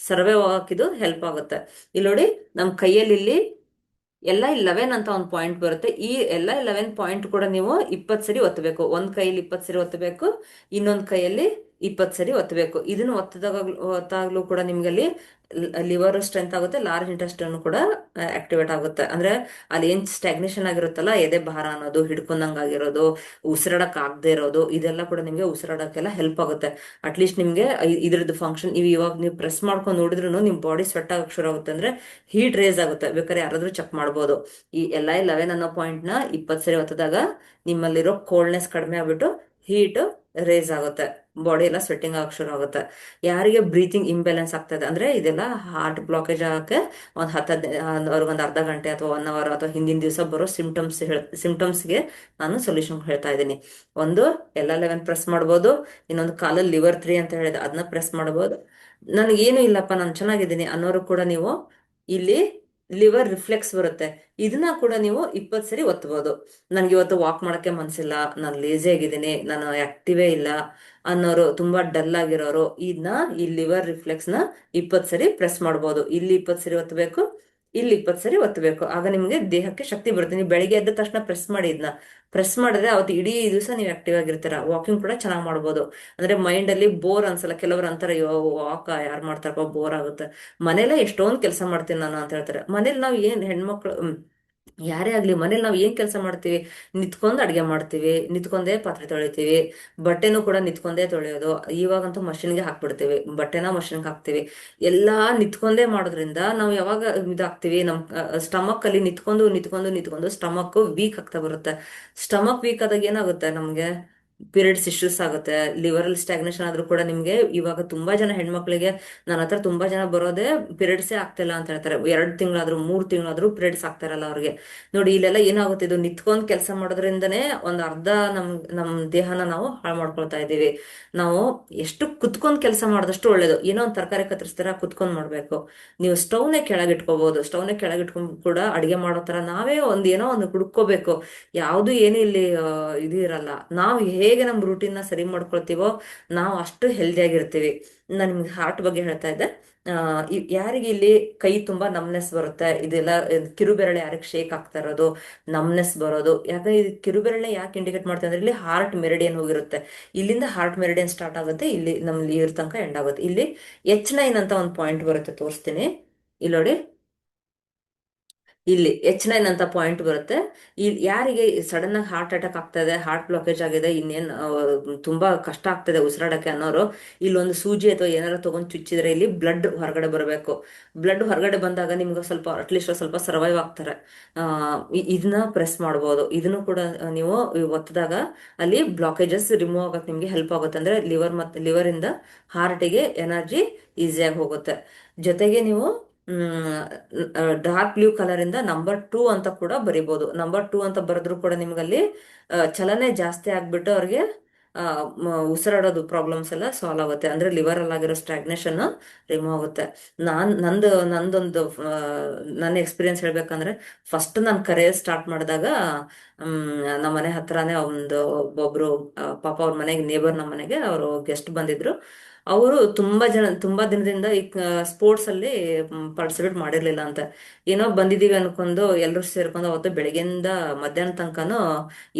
[SPEAKER 1] ಸರ್ವೇ ಇದು ಹೆಲ್ಪ್ ಆಗುತ್ತೆ. ಇಲ್ಲಿ ನೋಡಿ, ನಮ್ ಕೈಯಲ್ಲಿ ಇಲ್ಲಿ ಎಲ್ಲ 11 ಅಂತ ಒಂದು ಪಾಯಿಂಟ್ ಬರುತ್ತೆ. ಈ ಎಲ್ಲ 11 ಪಾಯಿಂಟ್ ಕೂಡ ನೀವು 20 ಸರಿ ಒತ್ತಬೇಕು. ಒಂದ್ ಕೈಯಲ್ಲಿ 20 ಸರಿ ಒತ್ತಬೇಕು, ಇನ್ನೊಂದ್ ಕೈಯಲ್ಲಿ 20 ಸರಿ ಒತ್ತಬೇಕು. ಇದನ್ನು ಒತ್ತಾಗ್ಲೂ ಕೂಡ ನಿಮ್ಗೆ ಅಲ್ಲಿ ಲಿವರ್ ಸ್ಟ್ರೆಂತ್ ಆಗುತ್ತೆ, ಲಾರ್ಜ್ ಇಂಟೆಸ್ಟೈನ್ ಕೂಡ ಆಕ್ಟಿವೇಟ್ ಆಗುತ್ತೆ. ಅಂದ್ರೆ ಅಲ್ಲಿ ಏನ್ ಸ್ಟಾಗ್ನೇಷನ್ ಆಗಿರುತ್ತಲ್ಲ, ಎದೆ ಭಾರ ಅನ್ನೋದು, ಹಿಡ್ಕೊಂಡಂಗ್ ಆಗಿರೋದು, ಉಸಿರಾಡಕ್ ಆಗದೆ ಇರೋದು, ಇದೆಲ್ಲ ಕೂಡ ನಿಮ್ಗೆ ಉಸಿರಾಡಕ್ಕೆಲ್ಲ ಹೆಲ್ಪ್ ಆಗುತ್ತೆ. ಅಟ್ಲೀಸ್ಟ್ ನಿಮ್ಗೆ ಇದ್ರದ್ದು ಫಂಕ್ಷನ್ ಇವಾಗ ನೀವು ಪ್ರೆಸ್ ಮಾಡ್ಕೊಂಡು ನೋಡಿದ್ರು ನಿಮ್ ಬಾಡಿ ಸ್ವೆಟ್ ಆಗಕ್ ಶುರು ಆಗುತ್ತೆ, ಅಂದ್ರೆ ಹೀಟ್ ರೇಸ್ ಆಗುತ್ತೆ. ಬೇಕಾದ್ರೆ ಯಾರಾದ್ರೂ ಚೆಕ್ ಮಾಡ್ಬೋದು. ಈ ಎಲ್ಲ 11 ಅನ್ನೋ ಪಾಯಿಂಟ್ ನ 20 ಸರಿ ಒತ್ತದಾಗ ನಿಮ್ಮಲ್ಲಿರೋ ಕೋಲ್ಡ್ನೆಸ್ ಕಡಿಮೆ ಆಗ್ಬಿಟ್ಟು ಹೀಟ್ ರೇಸ್ ಆಗುತ್ತೆ, ಬಾಡಿ ಎಲ್ಲ ಸ್ವೆಟ್ಟಿಂಗ್ ಆಗಕ್ ಶುರು ಆಗುತ್ತೆ. ಯಾರಿಗೆ ಬ್ರೀತಿಂಗ್ ಇಂಬ್ಯಾಲೆನ್ಸ್ ಆಗ್ತದೆ ಅಂದ್ರೆ, ಇದೆಲ್ಲ ಹಾರ್ಟ್ ಬ್ಲಾಕೇಜ್ ಆಗಕ್ಕೆ ಅವ್ರಿಗೊಂದು ಅರ್ಧ ಗಂಟೆ ಅಥವಾ 1 ಅವರ್ ಅಥವಾ ಹಿಂದಿನ ದಿವಸ ಬರೋ ಸಿಂಪ್ಟಮ್ಸ್ಗೆ ನಾನು ಸೊಲ್ಯೂಷನ್ ಹೇಳ್ತಾ ಇದ್ದೀನಿ. ಒಂದು ಎಲ್ಲ 11 ಪ್ರೆಸ್ ಮಾಡ್ಬೋದು, ಇನ್ನೊಂದು ಕಾಲಲ್ಲಿ ಲಿವರ್ 3 ಅಂತ ಹೇಳಿದೆ ಅದನ್ನ ಪ್ರೆಸ್ ಮಾಡ್ಬೋದು. ನನಗೇನು ಇಲ್ಲಪ್ಪ ನಾನು ಚೆನ್ನಾಗಿದ್ದೀನಿ ಅನ್ನೋರು ಕೂಡ ನೀವು ಇಲ್ಲಿ ಲಿವರ್ ರಿಫ್ಲೆಕ್ಸ್ ಬರುತ್ತೆ, ಇದನ್ನ ಕೂಡ ನೀವು 20 ಸರಿ ಒತ್ತಬಹುದು. ನನ್ಗೆ ಇವತ್ತು ವಾಕ್ ಮಾಡಕ್ಕೆ ಮನ್ಸಿಲ್ಲ, ನಾನು ಲೇಜಿ ಆಗಿದ್ದೀನಿ, ನಾನು ಆಕ್ಟಿವೇ ಇಲ್ಲ ಅನ್ನೋರು, ತುಂಬಾ ಡಲ್ ಆಗಿರೋರು ಇದನ್ನ, ಈ ಲಿವರ್ ರಿಫ್ಲೆಕ್ಸ್ ನ 20 ಸರಿ ಪ್ರೆಸ್ ಮಾಡ್ಬೋದು. ಇಲ್ಲಿ 20 ಸರಿ ಒತ್ತಬೇಕು, ಇಲ್ಲಿ 20 ಸರಿ ಒತ್ತಬೇಕು. ಆಗ ನಿಮ್ಗೆ ದೇಹಕ್ಕೆ ಶಕ್ತಿ ಬರುತ್ತೆ. ನೀವು ಬೆಳಿಗ್ಗೆ ಎದ್ದ ತಕ್ಷಣ ಪ್ರೆಸ್ ಮಾಡಿ, ಇದನ್ನ ಪ್ರೆಸ್ ಮಾಡಿದ್ರೆ ಅವತ್ತು ಇಡೀ ದಿವಸ ನೀವು ಆಕ್ಟಿವ್ ಆಗಿರ್ತೀರ. ವಾಕಿಂಗ್ ಕೂಡ ಚೆನ್ನಾಗಿ ಮಾಡ್ಬೋದು. ಅಂದ್ರೆ ಮೈಂಡ್ ಅಲ್ಲಿ ಬೋರ್ ಅನ್ಸಲ್ಲ. ಕೆಲವರು ಅಂತಾರೆ, ಅಯ್ಯೋ ವಾಕ್ ಯಾರು ಮಾಡ್ತಾರಪ್ಪ, ಬೋರ್ ಆಗುತ್ತೆ, ಮನೇಲೆ ಎಷ್ಟೊಂದು ಕೆಲಸ ಮಾಡ್ತೀನಿ ನಾನು ಅಂತ ಹೇಳ್ತಾರೆ. ಮನೇಲಿ ನಾವು ಏನ್ ಹೆಣ್ಮಕ್ಳು ಯಾರೇ ಆಗ್ಲಿ ಮನೇಲಿ ನಾವು ಏನ್ ಕೆಲಸ ಮಾಡ್ತೀವಿ, ನಿಂತ್ಕೊಂಡು ಅಡ್ಗೆ ಮಾಡ್ತೀವಿ, ನಿಂತ್ಕೊಂಡೇ ಪಾತ್ರೆ ತೊಳಿತೀವಿ, ಬಟ್ಟೆನೂ ಕೂಡ ನಿಂತ್ಕೊಂಡೇ ತೊಳೆಯೋದು. ಇವಾಗಂತೂ ಮಷಿನ್ಗೆ ಹಾಕ್ಬಿಡ್ತೀವಿ, ಬಟ್ಟೆನ ಮಷಿನ್ಗೆ ಹಾಕ್ತಿವಿ. ಎಲ್ಲಾ ನಿಂತ್ಕೊಂಡೇ ಮಾಡೋದ್ರಿಂದ ನಾವು ಯಾವಾಗ ಇದಾಗ್ತಿವಿ, ನಮ್ ಸ್ಟಮಕ್ ಅಲ್ಲಿ ನಿಂತ್ಕೊಂಡು ನಿಂತ್ಕೊಂಡು ನಿಂತ್ಕೊಂಡು ಸ್ಟಮಕ್ ವೀಕ್ ಆಗ್ತಾ ಬರುತ್ತೆ. ಸ್ಟಮಕ್ ವೀಕ್ ಆದಾಗ ಏನಾಗುತ್ತೆ ನಮ್ಗೆ, ಪೀರಿಯಡ್ಸ್ ಇಶ್ಯೂಸ್ ಆಗುತ್ತೆ. ಲಿವರಲ್ ಸ್ಟಾಗ್ನೇಷನ್ ಆದ್ರೂ ಕೂಡ ನಿಮ್ಗೆ ಇವಾಗ ತುಂಬಾ ಜನ ಹೆಣ್ಮಕ್ಳಿಗೆ ನನ್ನ ಹತ್ರ ತುಂಬಾ ಜನ ಬರೋದೇ ಪೀರಿಯಡ್ಸೇ ಆಗ್ತಿಲ್ಲ ಅಂತ ಹೇಳ್ತಾರೆ. 2 ತಿಂಗಳಾದ್ರೂ 3 ತಿಂಗಳಾದ್ರೂ ಪೀರಿಯಡ್ಸ್ ಆಗ್ತಾ ಇರಲ್ಲ ಅವ್ರಿಗೆ. ನೋಡಿ ಇಲ್ಲೆಲ್ಲ ಏನಾಗುತ್ತೆ, ಇದು ನಿಂತ್ಕೊಂಡ್ ಕೆಲಸ ಮಾಡೋದ್ರಿಂದನೇ ಒಂದ್ ಅರ್ಧ ನಮ್ ದೇಹನ ನಾವು ಹಾಳು ಮಾಡ್ಕೊಳ್ತಾ ಇದೀವಿ. ನಾವು ಎಷ್ಟು ಕುತ್ಕೊಂಡ್ ಕೆಲಸ ಮಾಡಿದಷ್ಟು ಒಳ್ಳೇದು. ಏನೋ ಒಂದ್ ತರಕಾರಿ ಕತ್ತರಿಸ್ತಾರ, ಕುತ್ಕೊಂಡ್ ಮಾಡ್ಬೇಕು. ನೀವು ಸ್ಟವ್ನೇ ಕೆಳಗಿಟ್ಕೋಬಹುದು, ಸ್ಟವ್ನೇ ಕೆಳಗಿಟ್ಕೊಂಡ್ ಕೂಡ ಅಡಿಗೆ ಮಾಡೋ ತರ ನಾವೇ ಏನೋ ಒಂದು ಹುಡ್ಕೋಬೇಕು. ಯಾವ್ದು ಏನು ಇಲ್ಲಿ ಇದು ಇರಲ್ಲ. ನಾವು ಹೇಗೆ ನಮ್ ರೂಟೀನ್ ನ ಸರಿ ಮಾಡ್ಕೊಳ್ತೀವೋ ನಾವು ಅಷ್ಟು ಹೆಲ್ದಿ ಆಗಿರ್ತೀವಿ. ನಾನು ನಿಮ್ಗೆ ಹಾರ್ಟ್ ಬಗ್ಗೆ ಹೇಳ್ತಾ ಇದ್ದೆ. ಯಾರಿಗೆ ಇಲ್ಲಿ ಕೈ ತುಂಬಾ ನಮ್ನೆಸ್ ಬರುತ್ತೆ, ಇದೆಲ್ಲ ಕಿರುಬೆರಳೆ ಯಾರಿಗೆ ಶೇಕ್ ಆಗ್ತಾ ಇರೋದು, ನಮ್ನೆಸ್ ಬರೋದು, ಯಾಕಂದ್ರೆ ಇದು ಕಿರುಬೆರಳೆ ಯಾಕೆ ಇಂಡಿಕೇಟ್ ಮಾಡ್ತಾರೆ ಅಂದ್ರೆ ಇಲ್ಲಿ ಹಾರ್ಟ್ ಮೆರಿಡಿಯನ್ ಹೋಗಿರುತ್ತೆ. ಇಲ್ಲಿಂದ ಹಾರ್ಟ್ ಮೆರಿಡಿಯನ್ ಸ್ಟಾರ್ಟ್ ಆಗುತ್ತೆ, ಇಲ್ಲಿ ನಮ್ಗೆ ಇವ್ರ ತನಕ ಎಂಡ್ ಆಗುತ್ತೆ. ಇಲ್ಲಿ H9 ಅಂತ ಒಂದು ಪಾಯಿಂಟ್ ಬರುತ್ತೆ, ತೋರಿಸ್ತೀನಿ. ಇಲ್ಲಿ ನೋಡಿ, ಇಲ್ಲಿ H9 ಅಂತ ಪಾಯಿಂಟ್ ಬರುತ್ತೆ. ಯಾರಿಗೆ ಸಡನ್ ಆಗಿ ಹಾರ್ಟ್ ಅಟ್ಯಾಕ್ ಆಗ್ತಾ ಇದೆ, ಹಾರ್ಟ್ ಬ್ಲಾಕೇಜ್ ಆಗಿದೆ, ಇನ್ನೇನ್ ತುಂಬಾ ಕಷ್ಟ ಆಗ್ತದೆ ಉಸಿರಾಡಕ್ಕೆ ಅನ್ನೋರು, ಇಲ್ಲೊಂದು ಸೂಜಿ ಅಥವಾ ಏನಾರ ತಗೊಂಡ್ ಚುಚ್ಚಿದ್ರೆ ಇಲ್ಲಿ ಬ್ಲಡ್ ಹೊರಗಡೆ ಬರಬೇಕು. ಬ್ಲಡ್ ಹೊರಗಡೆ ಬಂದಾಗ ನಿಮ್ಗೆ ಸ್ವಲ್ಪ ಅಟ್ಲೀಸ್ಟ್ ಸ್ವಲ್ಪ ಸರ್ವೈವ್ ಆಗ್ತಾರೆ. ಇದನ್ನ ಪ್ರೆಸ್ ಮಾಡ್ಬೋದು. ಇದನ್ನು ಕೂಡ ನೀವು ಒತ್ತಿದಾಗ ಅಲ್ಲಿ ಬ್ಲಾಕೇಜಸ್ ರಿಮೂವ್ ಆಗಕ್ಕೆ ನಿಮ್ಗೆ ಹೆಲ್ಪ್ ಆಗುತ್ತೆ. ಅಂದ್ರೆ ಲಿವರ್ ಇಂದ ಹಾರ್ಟಿಗೆ ಎನರ್ಜಿ ಈಸಿಯಾಗಿ ಹೋಗುತ್ತೆ. ಜೊತೆಗೆ ನೀವು ಡಾರ್ಕ್ ಬ್ಲೂ ಕಲರ್ ಇಂದ ನಂಬರ್ 2 ಅಂತ ಕೂಡ ಬರಿಬಹುದು. ನಂಬರ್ 2 ಅಂತ ಬರೆದ್ರು ಕೂಡ ನಿಮ್ಗಲ್ಲಿ ಚಲನೆ ಜಾಸ್ತಿ ಆಗ್ಬಿಟ್ಟು ಅವ್ರಿಗೆ ಉಸಿರಾಡೋದು ಪ್ರಾಬ್ಲಮ್ಸ್ ಎಲ್ಲ ಸಾಲ್ವ್ ಆಗುತ್ತೆ. ಅಂದ್ರೆ ಲಿವರ್ ಅಲ್ಲಿ ಆಗಿರೋ ಸ್ಟಾಗ್ನೇಷನ್ ರಿಮೂವ್ ಆಗುತ್ತೆ. ನಂದೊಂದು ನನ್ನ ಎಕ್ಸ್ಪೀರಿಯನ್ಸ್ ಹೇಳ್ಬೇಕಂದ್ರೆ, ಫಸ್ಟ್ ನಾನು ಕರಿಯರ್ ಸ್ಟಾರ್ಟ್ ಮಾಡಿದಾಗ ನಮ್ಮ ಮನೆ ಹತ್ರನೇ ಒಬ್ರು ಪಾಪ ಅವ್ರ ಮನೆಗೆ ನೇಬರ್, ನಮ್ಮ ಮನೆಗೆ ಅವರು ಗೆಸ್ಟ್ ಬಂದಿದ್ರು. ಅವರು ತುಂಬಾ ದಿನದಿಂದ ಈ ಸ್ಪೋರ್ಟ್ಸ್ ಅಲ್ಲಿ ಪಾರ್ಟಿಸಿಪೇಟ್ ಮಾಡಿರ್ಲಿಲ್ಲ ಅಂತ. ಏನೋ ಬಂದಿದೀವಿ ಅನ್ಕೊಂಡು ಎಲ್ಲರೂ ಸೇರ್ಕೊಂಡು ಅವತ್ತು ಬೆಳಗ್ಗೆಯಿಂದ ಮಧ್ಯಾಹ್ನ ತನಕನೂ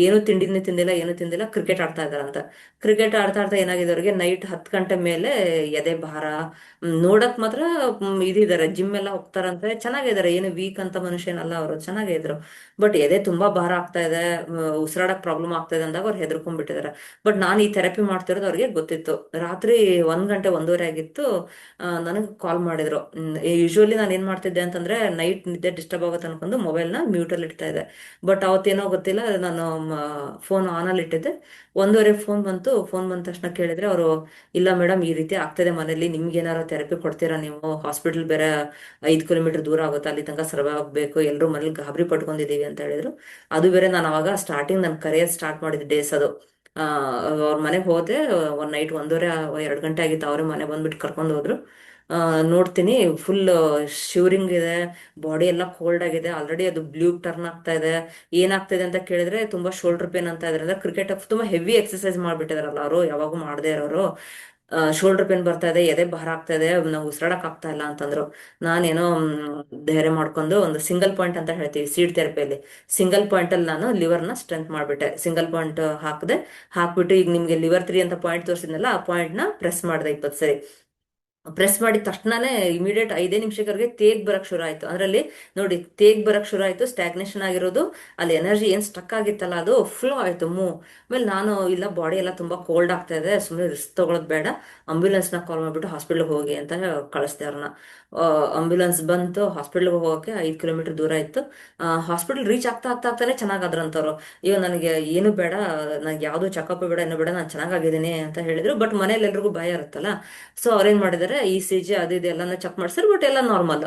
[SPEAKER 1] ಏನು ತಿಂಡಿನೇ ತಿಂದಿಲ್ಲ, ಏನು ತಿಂದಿಲ್ಲ, ಕ್ರಿಕೆಟ್ ಆಡ್ತಾ ಇದಾರಂತ. ಕ್ರಿಕೆಟ್ ಆಡ್ತಾ ಆಡ್ತಾ ಏನಾಗಿದೆ ಅವ್ರಿಗೆ, ನೈಟ್ 10 ಗಂಟೆ ಮೇಲೆ ಎದೆ ಭಾರ. ನೋಡಕ್ ಮಾತ್ರ ಇದಿದ್ದಾರೆ, ಜಿಮ್ ಎಲ್ಲ ಹೋಗ್ತಾರಂತೆ, ಚೆನ್ನಾಗಿದ್ದಾರೆ, ಏನು ವೀಕ್ ಅಂತ ಮನುಷ್ಯನಲ್ಲ, ಅವರು ಚೆನ್ನಾಗೇ ಇದ್ರು. ಬಟ್ ಎದೆ ತುಂಬಾ ಭಾರ ಆಗ್ತಾ ಇದೆ, ಉಸಿರಾಡಕ್ ಪ್ರಾಬ್ಲಮ್ ಆಗ್ತಾ ಇದೆ ಅಂದಾಗ ಅವ್ರು ಹೆದರ್ಕೊಂಡ್ಬಿಟ್ಟಿದ್ದಾರೆ. ಬಟ್ ನಾನು ಈ ಥೆರಪಿ ಮಾಡ್ತಿರೋದು ಅವ್ರಿಗೆ ಗೊತ್ತಿತ್ತು. ರಾತ್ರಿ 1 ಗಂಟೆ 1:30 ಆಗಿತ್ತು, ನನಗೆ ಕಾಲ್ ಮಾಡಿದ್ರು. ಯೂಶುವಲಿ ನಾನು ಏನ್ ಮಾಡ್ತಿದ್ದೆ ಅಂತಂದ್ರೆ, ನೈಟ್ ನಿದ್ದೆ ಡಿಸ್ಟರ್ಬ್ ಆಗುತ್ತೆ ಅನ್ಕೊಂಡು ಮೊಬೈಲ್ನ ಮ್ಯೂಟಲ್ಲಿ ಇಡ್ತಾ ಇದ್ದೆ. ಬಟ್ ಅವತ್ತೇನೋ ಗೊತ್ತಿಲ್ಲ, ನಾನು ಫೋನ್ ಆನ್ ಅಲ್ಲಿ ಇಟ್ಟಿದ್ದೆ. 1:30 ಫೋನ್ ಬಂದ ತಕ್ಷಣ ಕೇಳಿದ್ರೆ ಅವರು, ಇಲ್ಲ ಮೇಡಮ್ ಈ ರೀತಿ ಆಗ್ತದೆ ಮನೇಲಿ, ನಿಮ್ಗೆ ಏನಾರು ಥೆರಪಿ ಕೊಡ್ತೀರಾ ನೀವು, ಹಾಸ್ಪಿಟಲ್ ಬೇರೆ 5 ಕಿಲೋಮೀಟರ್ ದೂರ ಆಗುತ್ತೆ, ಅಲ್ಲಿ ತನಕ ಸರ್ವೈವ್ ಆಗ್ಬೇಕು, ಎಲ್ಲರೂ ಮನೇಲಿ ಗಾಬರಿ ಪಟ್ಕೊಂಡಿದೀವಿ ಅಂತ ಹೇಳಿದ್ರು. ಅದು ಬೇರೆ ನಾನು ಅವಾಗ ಸ್ಟಾರ್ಟಿಂಗ್ ನನ್ನ ಕರಿಯರ್ ಸ್ಟಾರ್ಟ್ ಮಾಡಿದ ಡೇಸ್ ಅದು. ಅವ್ರ ಮನೆಗೆ ಹೋದೆ, ಒಂದ್ ನೈಟ್ 1:30 2 ಗಂಟೆ ಆಗಿತ್ತು. ಅವ್ರ ಮನೆ ಬಂದ್ಬಿಟ್ಟು ಕರ್ಕೊಂಡು ಹೋದ್ರು. ನೋಡ್ತೀನಿ ಫುಲ್ ಶಿವರಿಂಗ್ ಇದೆ, ಬಾಡಿ ಎಲ್ಲ ಕೋಲ್ಡ್ ಆಗಿದೆ, ಆಲ್ರೆಡಿ ಅದು ಬ್ಲೂ ಟರ್ನ್ ಆಗ್ತಾ ಇದೆ. ಏನಾಗ್ತಿದೆ ಅಂತ ಕೇಳಿದ್ರೆ ತುಂಬಾ ಶೋಲ್ಡರ್ ಪೇನ್ ಅಂತ ಇದ್ರೆ, ಕ್ರಿಕೆಟ್ ತುಂಬಾ ಹೆವಿ ಎಕ್ಸರ್ಸೈಸ್ ಮಾಡ್ಬಿಟ್ಟಿದಾರಲ್ಲ ಅವರು, ಯಾವಾಗೂ ಮಾಡದೇ ಇರೋರು. ಶೋಲ್ಡರ್ ಪೇನ್ ಬರ್ತಾ ಇದೆ, ಎದೆ ಭಾರ ಆಗ್ತಾ ಇದೆ, ನಾವು ಉಸಿರಾಡಕ್ ಆಗ್ತಾ ಇಲ್ಲ ಅಂತಂದ್ರು. ನಾನೇನೋ ಧೈರ್ಯ ಮಾಡ್ಕೊಂಡು ಒಂದು ಸಿಂಗಲ್ ಪಾಯಿಂಟ್ ಅಂತ ಹೇಳ್ತೀವಿ ಸೀಡ್ ಥೆರಪಿಯಲ್ಲಿ, ಸಿಂಗಲ್ ಪಾಯಿಂಟ್ ಅಲ್ಲಿ ನಾನು ಲಿವರ್ನ ಸ್ಟ್ರೆಂತ್ ಮಾಡ್ಬಿಟ್ಟೆ. ಸಿಂಗಲ್ ಪಾಯಿಂಟ್ ಹಾಕ್ಬಿಟ್ಟು, ಈಗ ನಿಮ್ಗೆ ಲಿವರ್ 3 ಅಂತ ಪಾಯಿಂಟ್ ತೋರಿಸಿದ್ನಲ್ಲ, ಆ ಪಾಯಿಂಟ್ ನ ಪ್ರೆಸ್ ಮಾಡಿದೆ 20 ಸರಿ. ಪ್ರೆಸ್ ಮಾಡಿದ ತಕ್ಷಣನೇ ಇಮಿಡಿಯೇಟ್ 5 ನಿಮಿಷಕ್ಕೆ ತೇಗ್ ಬರಕ್ ಶುರು ಆಯ್ತು. ಅದ್ರಲ್ಲಿ ನೋಡಿ, ತೇಗ್ ಬರಕ್ ಶುರು ಆಯ್ತು, ಸ್ಟಾಗ್ನೇಷನ್ ಆಗಿರೋದು, ಅಲ್ಲಿ ಎನರ್ಜಿ ಏನ್ ಸ್ಟಕ್ ಆಗಿತ್ತಲ್ಲ ಅದು ಫ್ಲೋ ಆಯ್ತು, ಆಮೇಲೆ ನಾನು, ಇಲ್ಲ ಬಾಡಿ ಎಲ್ಲ ತುಂಬಾ ಕೋಲ್ಡ್ ಆಗ್ತಾ ಇದೆ, ಸುಮ್ಮನೆ ರಿಸ್ಕ್ ತಗೊಳೋದ್ ಬೇಡ, ಆಂಬ್ಯುಲೆನ್ಸ್ ನ ಕಾಲ್ ಮಾಡ್ಬಿಟ್ಟು ಹಾಸ್ಪಿಟ್ಲ್ಗೆ ಹೋಗಿ ಅಂತ ಕಳಿಸ್ದೆ ಅವ್ರನ್ನ. ಆಂಬ್ಯುಲೆನ್ಸ್ ಬಂತು, ಹಾಸ್ಪಿಟ್ಲ್ಗೆ ಹೋಗೋಕೆ 5 ಕಿಲೋಮೀಟರ್ ದೂರ ಇತ್ತು. ಹಾಸ್ಪಿಟಲ್ ರೀಚ್ ಆಗ್ತಾ ಆಗ್ತಾ ಆಗ್ತಾನೆ ಚೆನ್ನಾಗಾದ್ರಂತವ್ರು. ಅಯ್ಯೋ ನನಗೆ ಏನು ಬೇಡ, ನನಗೆ ಯಾವ್ದು ಚೆಕಪ್ ಬೇಡ, ಏನು ಬೇಡ, ನಾನು ಚೆನ್ನಾಗಿದ್ದೀನಿ ಅಂತ ಹೇಳಿದ್ರು. ಬಟ್ ಮನೇಲಿ ಎಲ್ರಿಗೂ ಭಯ ಇರುತ್ತಲ್ಲ, ಸೊ ಅವ್ರೇನ್ ಮಾಡಿದಾರೆ, ECG ಅದು ಇದು ಎಲ್ಲಾನು ಚೆಕ್ ಮಾಡ್ಸಿದ್ರು, ಬಟ್ ಎಲ್ಲ ನಾರ್ಮಲ್.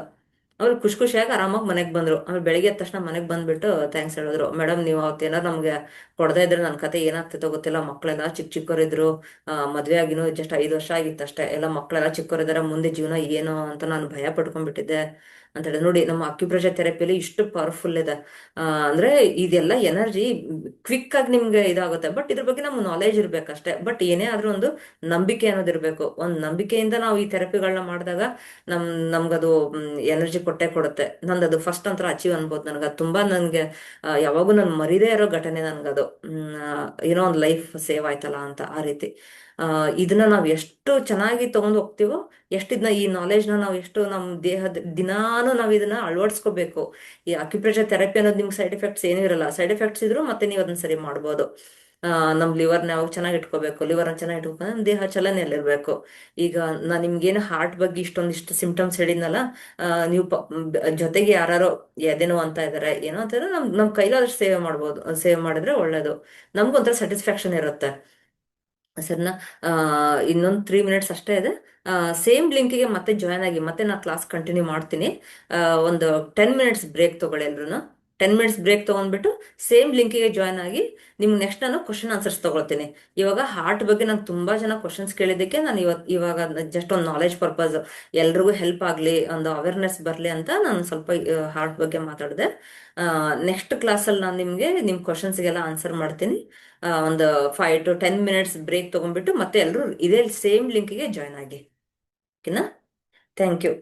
[SPEAKER 1] ಅವ್ರು ಖುಷಿಯಾಗಿ ಆರಾಮಾಗಿ ಮನೆಗೆ ಬಂದ್ರು. ಆಮೇಲೆ ಬೆಳಿಗ್ಗೆ ಎದ್ದ ತಕ್ಷಣ ಮನೆಗೆ ಬಂದ್ಬಿಟ್ಟು ಥ್ಯಾಂಕ್ಸ್ ಹೇಳಿದ್ರು. ಮೇಡಮ್ ನೀವು ಅವತ್ತೇನಾರು ನಮ್ಗೆ ಕೊಡದೇ ಇದ್ರೆ ನನ್ನ ಕತೆ ಏನಾಗ್ತಿತ್ತೋ ಗೊತ್ತಿಲ್ಲ, ಮಕ್ಕಳೆಲ್ಲ ಚಿಕ್ಕವರಿದ್ರು, ಮದ್ವೆ ಆಗಿನೂ ಜಸ್ಟ್ 5 ವರ್ಷ ಆಗಿತ್ತು ಅಷ್ಟೇ, ಎಲ್ಲ ಮಕ್ಕಳೆಲ್ಲ ಚಿಕ್ಕವರಿದ್ದಾರೆ, ಮುಂದೆ ಜೀವನ ಏನು ಅಂತ ನಾನು ಭಯ ಪಡ್ಕೊಂಡ್ಬಿಟ್ಟಿದ್ದೆ ಅಂತ ಹೇಳಿ. ನೋಡಿ ನಮ್ಮ ಅಕ್ಯುಪ್ರೆಷರ್ ಥೆರಪಿಲಿ ಇಷ್ಟು ಪವರ್ಫುಲ್ ಇದೆ. ಅಂದ್ರೆ ಇದೆಲ್ಲ ಎನರ್ಜಿ ಕ್ವಿಕ್ ಆಗಿ ನಿಮ್ಗೆ ಇದಾಗುತ್ತೆ, ಬಟ್ ಇದ್ರ ಬಗ್ಗೆ ನಮ್ಗೆ ನಾಲೆಜ್ ಇರ್ಬೇಕಷ್ಟೇ. ಬಟ್ ಏನೇ ಆದ್ರೂ ಒಂದು ನಂಬಿಕೆ ಅನ್ನೋದಿರ್ಬೇಕು. ಒಂದ್ ನಂಬಿಕೆಯಿಂದ ನಾವು ಈ ಥೆರಪಿಗಳನ್ನ ಮಾಡಿದಾಗ ನಮ್ಗದು ಎನರ್ಜಿ ಕೊಟ್ಟೆ ಕೊಡುತ್ತೆ. ನಂದದು ಫಸ್ಟ್ ಅಂತ ಅಚೀವ್ ಅನ್ಬೋದು. ನನಗೆ ತುಂಬಾ ನನ್ಗೆ ಯಾವಾಗೂ ನನ್ ಮರಿದೇ ಇರೋ ಘಟನೆ ನನ್ಗದು. ಏನೋ ಒಂದು ಲೈಫ್ ಸೇವ್ ಆಯ್ತಲ್ಲ ಅಂತ, ಆ ರೀತಿ. ಇದನ್ನ ನಾವು ಎಷ್ಟು ಚೆನ್ನಾಗಿ ತಗೊಂಡು ಹೋಗ್ತೀವೋ, ಎಷ್ಟು ಇದನ್ನ ಈ ನಾಲೆಜ್ನ ನಾವು ಎಷ್ಟು ನಮ್ಮ ದೇಹದ ದಿನಾನು ನಾವು ಇದನ್ನ ಅಳವಡಿಸ್ಕೋಬೇಕು. ಈ ಅಕ್ಯುಪ್ರೆಷರ್ ಥೆರಪಿ ಅನ್ನೋದು ನಿಮ್ಗೆ ಸೈಡ್ ಎಫೆಕ್ಟ್ಸ್ ಏನೂ ಇರಲ್ಲ. ಸೈಡ್ ಎಫೆಕ್ಟ್ಸ್ ಇದ್ರು ಮತ್ತೆ ನೀವು ಅದನ್ನ ಸರಿ ಮಾಡ್ಬೋದು. ನಮ್ಮ ಲಿವರ್ನ ನಾವು ಚೆನ್ನಾಗಿ ಇಟ್ಕೋಬೇಕು. ಲಿವರ್ನ ಚೆನ್ನಾಗಿ ಇಟ್ಕೊಂಡ್ರೆ ನಮ್ಮ ದೇಹ ಚಲನೆಯಲ್ಲಿರ್ಬೇಕು. ಈಗ ನಾನು ನಿಮ್ಗೇನು ಹಾರ್ಟ್ ಬಗ್ಗೆ ಇಷ್ಟೊಂದಿಷ್ಟು ಸಿಂಪ್ಟಮ್ಸ್ ಹೇಳಿದ್ನಲ್ಲ, ನೀವು ಜೊತೆಗೆ ಯಾರು ಎದೆನೋ ಅಂತ ಇದಾರೆ ಏನೋ ಅಂತಾರೆ, ನಮ್ ಕೈಲಾದಷ್ಟು ಸೇವೆ ಮಾಡ್ಬೋದು. ಸೇವೆ ಮಾಡಿದ್ರೆ ಒಳ್ಳೇದು. ನಮ್ಗೊಂಥರ ಸ್ಯಾಟಿಸ್ಫ್ಯಾಕ್ಷನ್ ಇರುತ್ತೆ. ಸರ್ನ ಇನ್ನೊಂದು 3 ಮಿನಿಟ್ಸ್ ಅಷ್ಟೇ ಇದೆ. ಸೇಮ್ ಲಿಂಕಿಗೆ ಮತ್ತೆ ಜಾಯ್ನ್ ಆಗಿ ಮತ್ತೆ ನಾನು ಕ್ಲಾಸ್ ಕಂಟಿನ್ಯೂ ಮಾಡ್ತೀನಿ. ಒಂದು 10 ಮಿನಿಟ್ಸ್ ಬ್ರೇಕ್ ತಗೊಳ್ಳಿ ಎಲ್ರು. 10 ಮಿನಿಟ್ಸ್ ಬ್ರೇಕ್ ತಗೊಂಡ್ಬಿಟ್ಟು ಸೇಮ್ ಲಿಂಕಿಗೆ ಜಾಯ್ನ್ ಆಗಿ ನಿಮ್ಗೆ ನೆಕ್ಸ್ಟ್ ನಾನು ಕ್ವಶನ್ ಆನ್ಸರ್ಸ್ ತಗೊಳ್ತೀನಿ. ಇವಾಗ ಹಾರ್ಟ್ ಬಗ್ಗೆ ನಾನು ತುಂಬಾ ಜನ ಕ್ವಶನ್ಸ್ ಕೇಳಿದ್ದಕ್ಕೆ ನಾನು ಇವಾಗ ಜಸ್ಟ್ ಒಂದು ನಾಲೆಜ್ ಪರ್ಪಸ್, ಎಲ್ರಿಗೂ ಹೆಲ್ಪ್ ಆಗಲಿ, ಒಂದು ಅವೇರ್ನೆಸ್ ಬರಲಿ ಅಂತ ನಾನು ಸ್ವಲ್ಪ ಹಾರ್ಟ್ ಬಗ್ಗೆ ಮಾತಾಡಿದೆ. ನೆಕ್ಸ್ಟ್ ಕ್ಲಾಸಲ್ಲಿ ನಾನು ನಿಮಗೆ ನಿಮ್ಮ ಕ್ವಶನ್ಸ್ಗೆಲ್ಲ ಆನ್ಸರ್ ಮಾಡ್ತೀನಿ. ಒಂದು 5 to 10 ಮಿನಿಟ್ಸ್ ಬ್ರೇಕ್ ತಗೊಂಡ್ಬಿಟ್ಟು ಮತ್ತೆ ಎಲ್ಲರೂ ಇದೇ ಸೇಮ್ ಲಿಂಕಿಗೆ ಜಾಯ್ನ್ ಆಗಿ. ಓಕೆನಾ? Thank you.